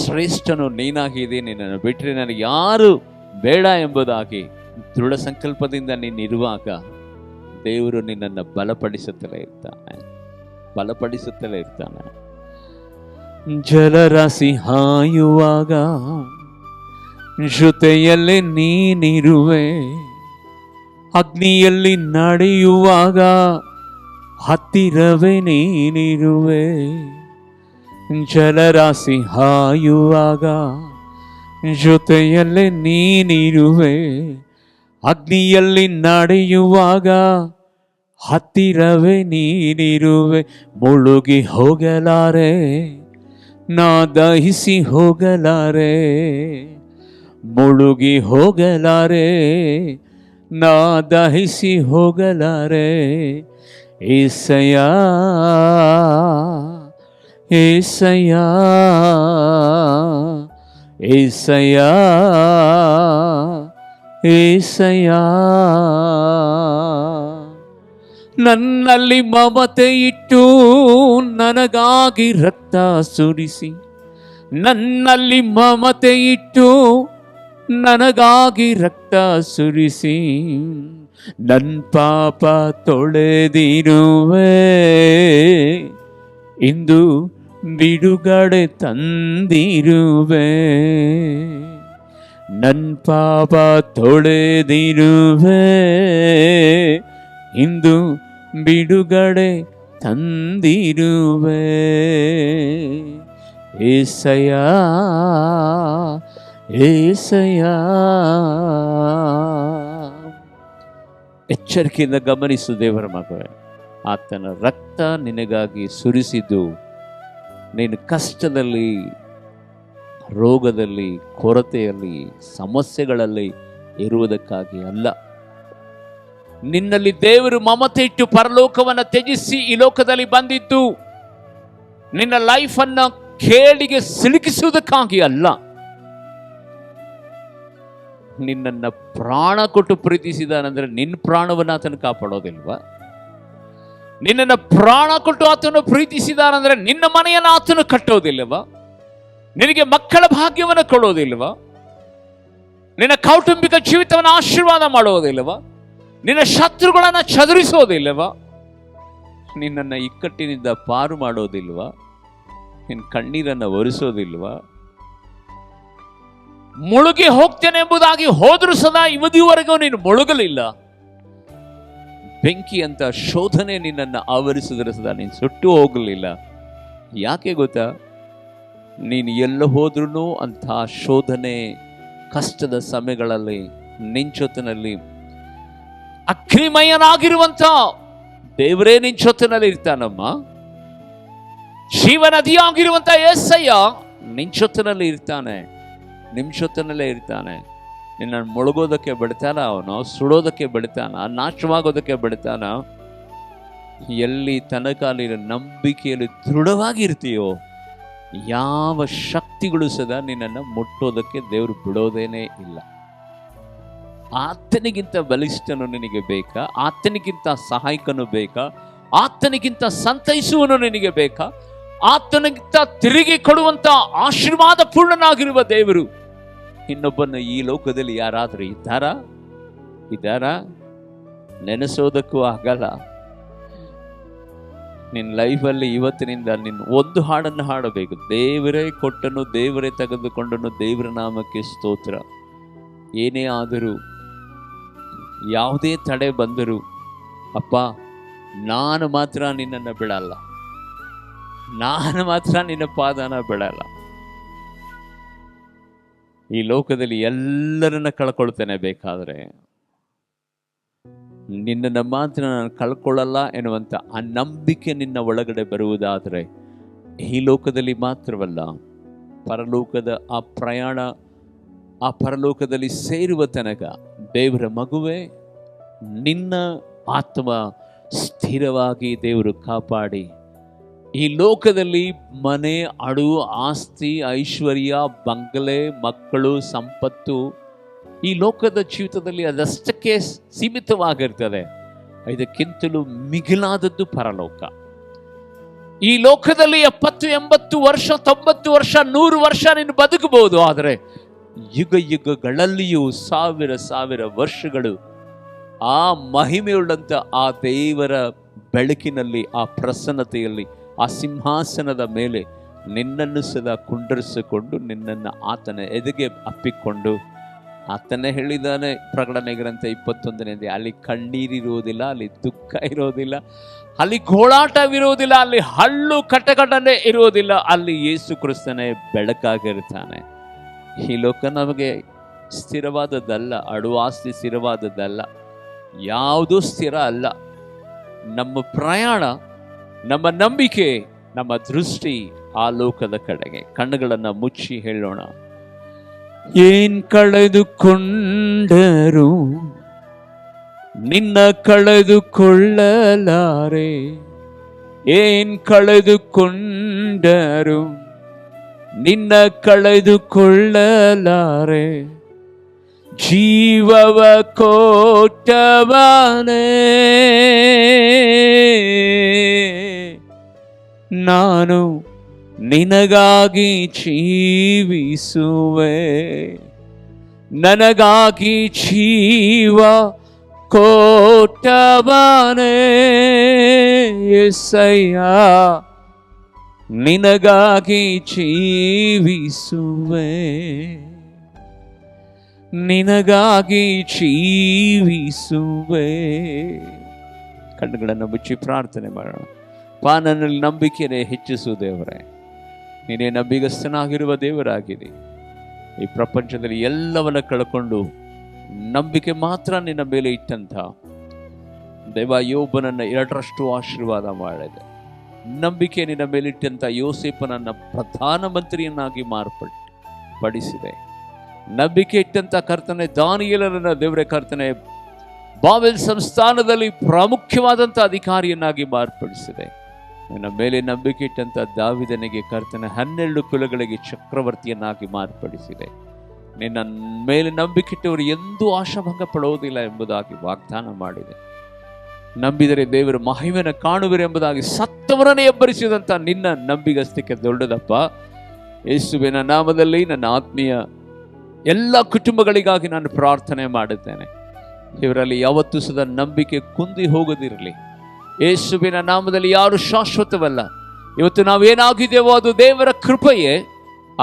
ಶ್ರೇಷ್ಠನು ನೀನಾಗಿದೆ, ನಿನ್ನನ್ನು ಬಿಟ್ಟರೆ ನನಗೆ ಯಾರು ಬೇಡ ಎಂಬುದಾಗಿ ದೃಢ ಸಂಕಲ್ಪದಿಂದ ನೀನಿರುವಾಗ ದೇವರು ನಿನ್ನನ್ನು ಬಲಪಡಿಸುತ್ತಲೇ ಇರ್ತಾನೆ. ಜಲರಾಶಿ ಹಾಯುವಾಗ ಜೊತೆಯಲ್ಲಿ ನೀನಿರುವೆ, ಅಗ್ನಿಯಲ್ಲಿ ನಡೆಯುವಾಗ ಹತ್ತಿರವೇ ನೀನಿರುವೆ. ಜಲರಾಶಿ ಹಾಯುವಾಗ ಜೊತೆಯಲ್ಲೇ ನೀನಿರುವೆ, ಅಗ್ನಿಯಲ್ಲಿ ನಡೆಯುವಾಗ ಹತ್ತಿರವೇ ನೀನಿರುವೆ. ಮುಳುಗಿ ಹೋಗಲಾರೆ, ನಾ ದಹಿಸಿ ಹೋಗಲಾರೆ, ಮುಳುಗಿ ಹೋಗಲಾರೆ, ನಾ ದಹಿಸಿ ಹೋಗಲಾರೆ. ಏಸಯ್ಯ ಏಸಯ್ಯ ಏಸಯ್ಯ, ನನ್ನಲ್ಲಿ ಮಮತೆ ಇಟ್ಟು ನನಗಾಗಿ ರಕ್ತ ಸುರಿಸಿ, ನನ್ನಲ್ಲಿ ಮಮತೆ ಇಟ್ಟು ನನಗಾಗಿ ರಕ್ತ ಸುರಿಸಿ, ನನ್ನ ಪಾಪ ತೊಳೆದಿರುವೆ, ಇಂದು ಬಿಡುಗಡೆ ತಂದಿರುವೆ. ನನ್ನ ಪಾಪ ತೊಳೆದಿರುವೆ, ಇಂದು ಬಿಡುಗಡೆ ತಂದಿರುವೆ. ಏಸಯ್ಯ ಏಸಯ್ಯ. ಎಚ್ಚರಿಕೆಯಿಂದ ಗಮನಿಸು ದೇವರ ಮಗವೇ, ಆತನ ರಕ್ತ ನಿನಗಾಗಿ ಸುರಿಸಿದ್ದು ನೀನು ಕಷ್ಟದಲ್ಲಿ, ರೋಗದಲ್ಲಿ, ಕೊರತೆಯಲ್ಲಿ, ಸಮಸ್ಯೆಗಳಲ್ಲಿ ಇರುವುದಕ್ಕಾಗಿ ಅಲ್ಲ. ನಿನ್ನಲ್ಲಿ ದೇವರು ಮಮತೆ ಇಟ್ಟು ಪರಲೋಕವನ್ನು ತ್ಯಜಿಸಿ ಈ ಲೋಕದಲ್ಲಿ ಬಂದಿದ್ದು ನಿನ್ನ ಲೈಫನ್ನು ಕೇಳಿಗೆ ಸಿಲುಕಿಸುವುದಕ್ಕಾಗಿ ಅಲ್ಲ. ನಿನ್ನನ್ನು ಪ್ರಾಣ ಕೊಟ್ಟು ಪ್ರೀತಿಸಿದಾನಂದ್ರೆ ನಿನ್ನ ಪ್ರಾಣವನ್ನು ಆತನು ಕಾಪಾಡೋದಿಲ್ವಾ? ನಿನ್ನನ್ನು ಪ್ರಾಣ ಕೊಟ್ಟು ಆತನು ಪ್ರೀತಿಸಿದಾನಂದ್ರೆ ನಿನ್ನ ಮನೆಯನ್ನು ಆತನು ಕಟ್ಟೋದಿಲ್ಲವಾ? ನಿನಗೆ ಮಕ್ಕಳ ಭಾಗ್ಯವನ್ನು ಕೊಡೋದಿಲ್ವಾ? ನಿನ್ನ ಕೌಟುಂಬಿಕ ಜೀವಿತವನ್ನು ಆಶೀರ್ವಾದ ಮಾಡೋದಿಲ್ಲವಾ? ನಿನ್ನ ಶತ್ರುಗಳನ್ನು ಚದುರಿಸೋದಿಲ್ಲವಾ? ನಿನ್ನನ್ನು ಇಕ್ಕಟ್ಟಿನಿಂದ ಪಾರು ಮಾಡೋದಿಲ್ವಾ? ನಿನ್ನ ಕಣ್ಣೀರನ್ನು ಒರೆಸೋದಿಲ್ವಾ? ಮುಳುಗಿ ಹೋಗ್ತೇನೆ ಎಂಬುದಾಗಿ ಹೋದರೂ ಸದಾ ಇವತ್ತಿವರೆಗೂ ನೀನು ಮುಳುಗಲಿಲ್ಲ. ಬೆಂಕಿ ಅಂತ ಶೋಧನೆ ನಿನ್ನನ್ನು ಆವರಿಸಿದ್ರೆ ಸದಾ ನೀನು ಸುಟ್ಟು ಹೋಗಲಿಲ್ಲ. ಯಾಕೆ ಗೊತ್ತಾ? ನೀನು ಎಲ್ಲ ಹೋದ್ರೂ ಅಂತಹ ಶೋಧನೆ, ಕಷ್ಟದ ಸಮಯಗಳಲ್ಲಿ, ನಿಂಚೊತ್ತಿನಲ್ಲಿ ಅಗ್ನಿಮಯನಾಗಿರುವಂತ ದೇವರೇ ನಿಂಚೊತ್ತಿನಲ್ಲಿ ಇರ್ತಾನಮ್ಮ. ಜೀವನದಿಯಾಗಿರುವಂತ యేసయ్య ನಿಂಚೊತ್ತಿನಲ್ಲಿ ಇರ್ತಾನೆ, ನಿಮಿಷೊತ್ತಿನಲ್ಲೇ ಇರ್ತಾನೆ. ನಿನ್ನನ್ನು ಮುಳುಗೋದಕ್ಕೆ ಬಿಡ್ತಾನ ಅವನು? ಸುಡೋದಕ್ಕೆ ಬಿಡ್ತಾನ? ನಾಶವಾಗೋದಕ್ಕೆ ಬಿಡ್ತಾನ? ಎಲ್ಲಿ ತನಕ ನೀನು ನಂಬಿಕೆಯಲ್ಲಿ ದೃಢವಾಗಿರ್ತೀಯೋ ಯಾವ ಶಕ್ತಿಗಳು ಸದಾ ನಿನ್ನನ್ನು ಮುಟ್ಟೋದಕ್ಕೆ ದೇವರು ಬಿಡೋದೇನೇ ಇಲ್ಲ. ಆತನಿಗಿಂತ ಬಲಿಷ್ಠನು ನಿನಗೆ ಬೇಕಾ? ಆತನಿಗಿಂತ ಸಹಾಯಕನು ಬೇಕಾ? ಆತನಿಗಿಂತ ಸಂತೈಸುವನು ನಿನಗೆ ಬೇಕಾ? ಆತನಿಗಿಂತ ತಿರುಗಿ ಕೊಡುವಂತ ಆಶೀರ್ವಾದ ಪೂರ್ಣನಾಗಿರುವ ದೇವರು ಇನ್ನೊಬ್ಬನ ಈ ಲೋಕದಲ್ಲಿ ಯಾರಾದರೂ ಇದ್ದಾರಾ? ನೆನೆಸೋದಕ್ಕೂ ಆಗಲ್ಲ. ನಿನ್ನ ಲೈಫಲ್ಲಿ ಇವತ್ತಿನಿಂದ ನಿನ್ನ ಒಂದು ಹಾಡನ್ನು ಹಾಡಬೇಕು. ದೇವರೇ ಕೊಟ್ಟನು, ದೇವರೇ ತೆಗೆದುಕೊಂಡನು, ದೇವರ ನಾಮಕ್ಕೆ ಸ್ತೋತ್ರ. ಏನೇ ಆದರೂ, ಯಾವುದೇ ತಡೆ ಬಂದರೂ, ಅಪ್ಪ ನಾನು ಮಾತ್ರ ನಿನ್ನನ್ನು ಬಿಡಲ್ಲ, ನಾನು ಮಾತ್ರ ನಿನ್ನ ಪಾದನ ಬಿಡಲ್ಲ. ಈ ಲೋಕದಲ್ಲಿ ಎಲ್ಲರನ್ನ ಕಳ್ಕೊಳ್ತೇನೆ, ಬೇಕಾದರೆ ನಿನ್ನನ್ನು ಮಾತ್ರ ನಾನು ಕಳ್ಕೊಳ್ಳಲ್ಲ ಎನ್ನುವಂಥ ಆ ನಂಬಿಕೆ ನಿನ್ನ ಒಳಗಡೆ ಬರುವುದಾದರೆ ಈ ಲೋಕದಲ್ಲಿ ಮಾತ್ರವಲ್ಲ, ಪರಲೋಕದ ಆ ಪ್ರಯಾಣ, ಆ ಪರಲೋಕದಲ್ಲಿ ಸೇರುವ ತನಕ ದೇವರ ಮಗುವೆ ನಿನ್ನ ಆತ್ಮ ಸ್ಥಿರವಾಗಿ ದೇವರು ಕಾಪಾಡಿ ಈ ಲೋಕದಲ್ಲಿ ಮನೆ, ಅಡು, ಆಸ್ತಿ, ಐಶ್ವರ್ಯ, ಬಂಗಲೆ, ಮಕ್ಕಳು, ಸಂಪತ್ತು ಈ ಲೋಕದ ಜೀವಿತದಲ್ಲಿ ಅದಷ್ಟಕ್ಕೆ ಸೀಮಿತವಾಗಿರ್ತದೆ. ಇದಕ್ಕಿಂತಲೂ ಮಿಗಿಲಾದದ್ದು ಪರಲೋಕ. ಈ ಲೋಕದಲ್ಲಿ 70, 80 ವರ್ಷ, 90 ವರ್ಷ, 100 ವರ್ಷ ನೀನು ಬದುಕಬಹುದು. ಆದರೆ ಯುಗ ಯುಗಗಳಲ್ಲಿಯೂ ಸಾವಿರ ವರ್ಷಗಳು ಆ ಮಹಿಮೆಯುಳ್ಳಂಥ ಆ ದೇವರ ಬೆಳಕಿನಲ್ಲಿ, ಆ ಪ್ರಸನ್ನತೆಯಲ್ಲಿ, ಆ ಸಿಂಹಾಸನದ ಮೇಲೆ ನಿನ್ನನ್ನು ಸದಾ ಕುಂಡರಿಸಿಕೊಂಡು ನಿನ್ನನ್ನು ಆತನ ಎದೆಗೆ ಅಪ್ಪಿಕೊಂಡು, ಆತನೇ ಹೇಳಿದ್ದಾನೆ ಪ್ರಕಟಣೆ ಗ್ರಂಥ 21ನೇ, ಅಲ್ಲಿ ಕಣ್ಣೀರಿರುವುದಿಲ್ಲ, ಅಲ್ಲಿ ದುಃಖ ಇರೋದಿಲ್ಲ, ಅಲ್ಲಿ ಗೋಳಾಟವಿರುವುದಿಲ್ಲ, ಅಲ್ಲಿ ಹಳ್ಳು ಕಟಕಟನೆ ಇರುವುದಿಲ್ಲ, ಅಲ್ಲಿ ಯೇಸು ಕ್ರಿಸ್ತನೇ ಬೆಳಕಾಗಿರ್ತಾನೆ. ಈ ಲೋಕ ನಮಗೆ ಸ್ಥಿರವಾದದ್ದಲ್ಲ, ಅಡು ಆಸ್ತಿ ಸ್ಥಿರವಾದದ್ದಲ್ಲ, ಯಾವುದೂ ಸ್ಥಿರ ಅಲ್ಲ. ನಮ್ಮ ಪ್ರಯಾಣ, ನಮ್ಮ ನಂಬಿಕೆ, ನಮ್ಮ ದೃಷ್ಟಿ ಆ ಲೋಕದ ಕಡೆಗೆ. ಕಣ್ಣುಗಳನ್ನು ಮುಚ್ಚಿ ಹೇಳೋಣ. ಏನ್ ಕಳೆದುಕೊಂಡರು ನಿನ್ನ ಕಳೆದುಕೊಳ್ಳಲಾರೆ, ಏನ್ ಕಳೆದುಕೊಂಡರು ನಿನ್ನ ಕಳೆದುಕೊಳ್ಳಲಾರೆ, ಜೀವವ ಕೊಟ್ಟವನೇ, ನಾನು ನಿನಗಾಗಿ ಜೀವಿಸುವೆ, ನನಗಾಗಿ ಜೀವ ಕೊಟ್ಟವನೇ యేసయ్య, ನಿನಗಾಗಿ ಜೀವಿಸುವೆ, ನಿನಗಾಗಿ ಜೀವಿಸುವೆ. ಕಣ್ಣುಗಳನ್ನು ಮುಚ್ಚಿ ಪ್ರಾರ್ಥನೆ ಮಾಡೋಣ. ನನ್ನಲ್ಲಿ ನಂಬಿಕೆನೇ ಹೆಚ್ಚಿಸು ದೇವರೇ. ನೀನೇ ನಂಬಿಗಸ್ತನಾಗಿರುವ ದೇವರಾಗಿದೆ. ಈ ಪ್ರಪಂಚದಲ್ಲಿ ಎಲ್ಲವನ್ನ ಕಳ್ಕೊಂಡು ನಂಬಿಕೆ ಮಾತ್ರ ನಿನ್ನ ಮೇಲೆ ಇಟ್ಟಂತ ದೇವ ಯೋಬನನ್ನ 2ರಷ್ಟು ಆಶೀರ್ವಾದ ಮಾಡಿದೆ. ನಂಬಿಕೆ ನಿನ್ನ ಮೇಲಿಟ್ಟಂತ ಯೋಸೇಫನನ್ನ ಪ್ರಧಾನಮಂತ್ರಿಯನ್ನಾಗಿ ಮಾರ್ಪಡಿಸಿದೆ. ನಂಬಿಕೆ ಇಟ್ಟಂತ ಕರ್ತನೆ ದಾನಿಯೇಲನನ್ನ ದೇವರೇ ಕರ್ತನೆ ಬಾಬೆಲ್ ಸಂಸ್ಥಾನದಲ್ಲಿ ಪ್ರಾಮುಖ್ಯವಾದಂಥ ಅಧಿಕಾರಿಯನ್ನಾಗಿ ಮಾರ್ಪಡಿಸಿದೆ. ನಿನ್ನ ಮೇಲೆ ನಂಬಿಕೆ ಇಟ್ಟಂತ ದಾವಿದನಿಗೆ ಕರ್ತನೆ 12 ಕುಲಗಳಿಗೆ ಚಕ್ರವರ್ತಿಯನ್ನಾಗಿ ಮಾರ್ಪಡಿಸಿದೆ. ನಿನ್ನ ಮೇಲೆ ನಂಬಿಕೆಟ್ಟವರು ಎಂದೂ ಆಶಾಭಂಗ ಪಡುವುದಿಲ್ಲ ಎಂಬುದಾಗಿ ವಾಗ್ದಾನ ಮಾಡಿದೆ. ನಂಬಿದರೆ ದೇವರ ಮಹಿಮೆಯನ್ನು ಕಾಣುವಿರು ಎಂಬುದಾಗಿ ಸತ್ತವರನ್ನೇ ಎಬ್ಬರಿಸಿದಂಥ ನಿನ್ನ ನಂಬಿಗಸ್ತಿಕೆ ದೊಡ್ಡದಪ್ಪ. ಯೇಸುವಿನ ನಾಮದಲ್ಲಿ ನನ್ನ ಆತ್ಮೀಯ ಎಲ್ಲ ಕುಟುಂಬಗಳಿಗಾಗಿ ನಾನು ಪ್ರಾರ್ಥನೆ ಮಾಡುತ್ತೇನೆ. ಇವರಲ್ಲಿ ಯಾವತ್ತೂ ಸದಾ ನಂಬಿಕೆ ಕುಂದಿ ಹೋಗದಿರಲಿ. ಯೇಸುವಿನ ನಾಮದಲ್ಲಿ ಯಾರು ಶಾಶ್ವತವಲ್ಲ. ಇವತ್ತು ನಾವೇನಾಗಿದ್ದೇವೋ ಅದು ದೇವರ ಕೃಪೆಯೇ.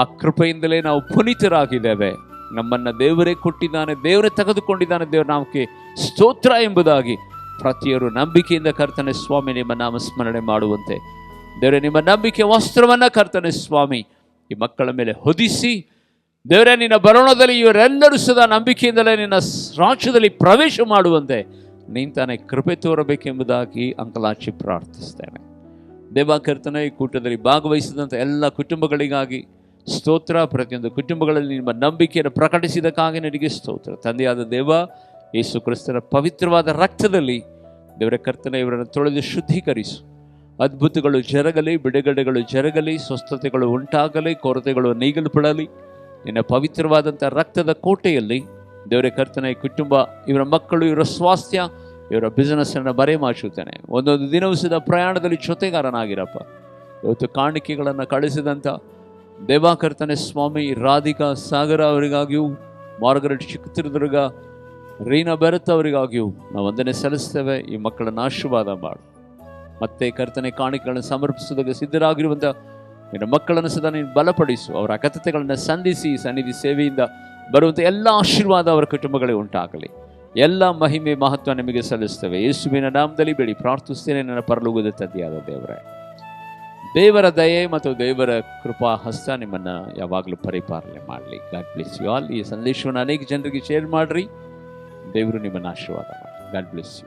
ಆ ಕೃಪೆಯಿಂದಲೇ ನಾವು ಪುನೀತರಾಗಿದ್ದೇವೆ. ನಮ್ಮನ್ನು ದೇವರೇ ಕೊಟ್ಟಿದ್ದಾನೆ, ದೇವರೇ ತೆಗೆದುಕೊಂಡಿದ್ದಾನೆ. ದೇವರ ನಾಮಕ್ಕೆ ಸ್ತೋತ್ರ ಎಂಬುದಾಗಿ ಪ್ರತಿಯೊರು ನಂಬಿಕೆಯಿಂದ ಕರ್ತನೆ ಸ್ವಾಮಿ ನಿಮ್ಮ ನಾಮ ಸ್ಮರಣೆ ಮಾಡುವಂತೆ ದೇವರೇ ನಿಮ್ಮ ನಂಬಿಕೆ ವಸ್ತ್ರವನ್ನ ಕರ್ತನೆ ಸ್ವಾಮಿ ಈ ಮಕ್ಕಳ ಮೇಲೆ ಹೊದಿಸಿ ದೇವರೇ ನಿನ್ನ ಬರೋಣದಲ್ಲಿ ಇವರೆಲ್ಲರೂ ಸದಾ ನಂಬಿಕೆಯಿಂದಲೇ ನಿನ್ನ ರಾಜ್ಯದಲ್ಲಿ ಪ್ರವೇಶ ಮಾಡುವಂತೆ ನೀನು ತಾನೇ ಕೃಪೆ ತೋರಬೇಕೆಂಬುದಾಗಿ ಅಂಕಲಾಚಿ ಪ್ರಾರ್ಥಿಸ್ತೇನೆ. ದೇವ ಕರ್ತನೆ ಈ ಕೂಟದಲ್ಲಿ ಭಾಗವಹಿಸಿದಂಥ ಎಲ್ಲ ಕುಟುಂಬಗಳಿಗಾಗಿ ಸ್ತೋತ್ರ. ಪ್ರತಿಯೊಂದು ಕುಟುಂಬಗಳಲ್ಲಿ ನಿಮ್ಮ ನಂಬಿಕೆಯನ್ನು ಪ್ರಕಟಿಸಿದಕ್ಕಾಗಿ ನನಗೆ ಸ್ತೋತ್ರ. ತಂದೆಯಾದ ದೇವ ಯೇಸು ಕ್ರಿಸ್ತನ ಪವಿತ್ರವಾದ ರಕ್ತದಲ್ಲಿ ದೇವರ ಕರ್ತನೆ ಇವರನ್ನು ತೊಳೆದು ಶುದ್ಧೀಕರಿಸು. ಅದ್ಭುತಗಳು ಜರಗಲಿ, ಬಿಡುಗಡೆಗಳು ಜರಗಲಿ, ಸ್ವಸ್ಥತೆಗಳು ಉಂಟಾಗಲಿ, ಕೊರತೆಗಳು ನೀಗಲ್ಪಡಲಿ. ನಿನ್ನ ಪವಿತ್ರವಾದಂಥ ರಕ್ತದ ಕೋಟೆಯಲ್ಲಿ ದೇವರ ಕರ್ತನೆ ಈ ಕುಟುಂಬ, ಇವರ ಮಕ್ಕಳು, ಇವರ ಸ್ವಾಸ್ಥ್ಯ, ಇವರ ಬಿಸಿನೆಸ್ಸನ್ನು ಬರೆಮಾಚುತ್ತೇನೆ. ಒಂದೊಂದು ದಿನವೂ ಸದ ಪ್ರಯಾಣದಲ್ಲಿ ಜೊತೆಗಾರನಾಗಿರಪ್ಪ. ಇವತ್ತು ಕಾಣಿಕೆಗಳನ್ನು ಕಳಿಸಿದಂಥ ದೇವಾಕರ್ತನೆ ಸ್ವಾಮಿ ರಾಧಿಕಾ ಸಾಗರ ಅವರಿಗಾಗಿಯೂ, ಮಾರ್ಗರೆಟ್ ಚಿಕ್ಕತಿರುದುರ್ಗ ರೀನಾ ಬೆರತ್ ಅವರಿಗಾಗಿಯೂ ನಾವು ವಂದನೆ ಸಲ್ಲಿಸ್ತೇವೆ. ಈ ಮಕ್ಕಳನ್ನು ಆಶೀರ್ವಾದ ಮಾಡು. ಮತ್ತೆ ಕರ್ತನೆ ಕಾಣಿಕೆಗಳನ್ನು ಸಮರ್ಪಿಸೋದಕ್ಕೆ ಸಿದ್ಧರಾಗಿರುವಂಥ ನಿನ್ನ ಮಕ್ಕಳನ್ನು ಸದಾ ನೀನು ಬಲಪಡಿಸು. ಅವರ ಅಗತ್ಯತೆಗಳನ್ನು ಸಂಧಿಸಿ ಸನ್ನಿಧಿ ಸೇವೆಯಿಂದ ಬರುವಂಥ ಎಲ್ಲ ಆಶೀರ್ವಾದ ಅವರ ಕಟುಂಬಗಳಿಗೆ ಉಂಟಾಗಲಿ. ಎಲ್ಲ ಮಹಿಮೆ ಮಹತ್ವ ನಿಮಗೆ ಸಲ್ಲಿಸ್ತೇವೆ. ಯೇಸುವಿನ ನಾಮದಲ್ಲಿ ಬೇಡಿ ಪ್ರಾರ್ಥಿಸ್ತೇನೆ ನನ್ನ ಪರಲೋಕದ ತಂದೆಯಾದ ದೇವರೇ. ದೇವರ ದಯೆ ಮತ್ತು ದೇವರ ಕೃಪಾ ಹಸ್ತ ನಿಮ್ಮನ್ನು ಯಾವಾಗಲೂ ಪರಿಪಾಲನೆ ಮಾಡಲಿ. God bless you all. ಈ ಸಂದೇಶವನ್ನು ಅನೇಕ ಜನರಿಗೆ ಶೇರ್ ಮಾಡಿರಿ. ದೇವರು ನಿಮ್ಮನ್ನು ಆಶೀರ್ವಾದ ಮಾಡಿ. God bless you.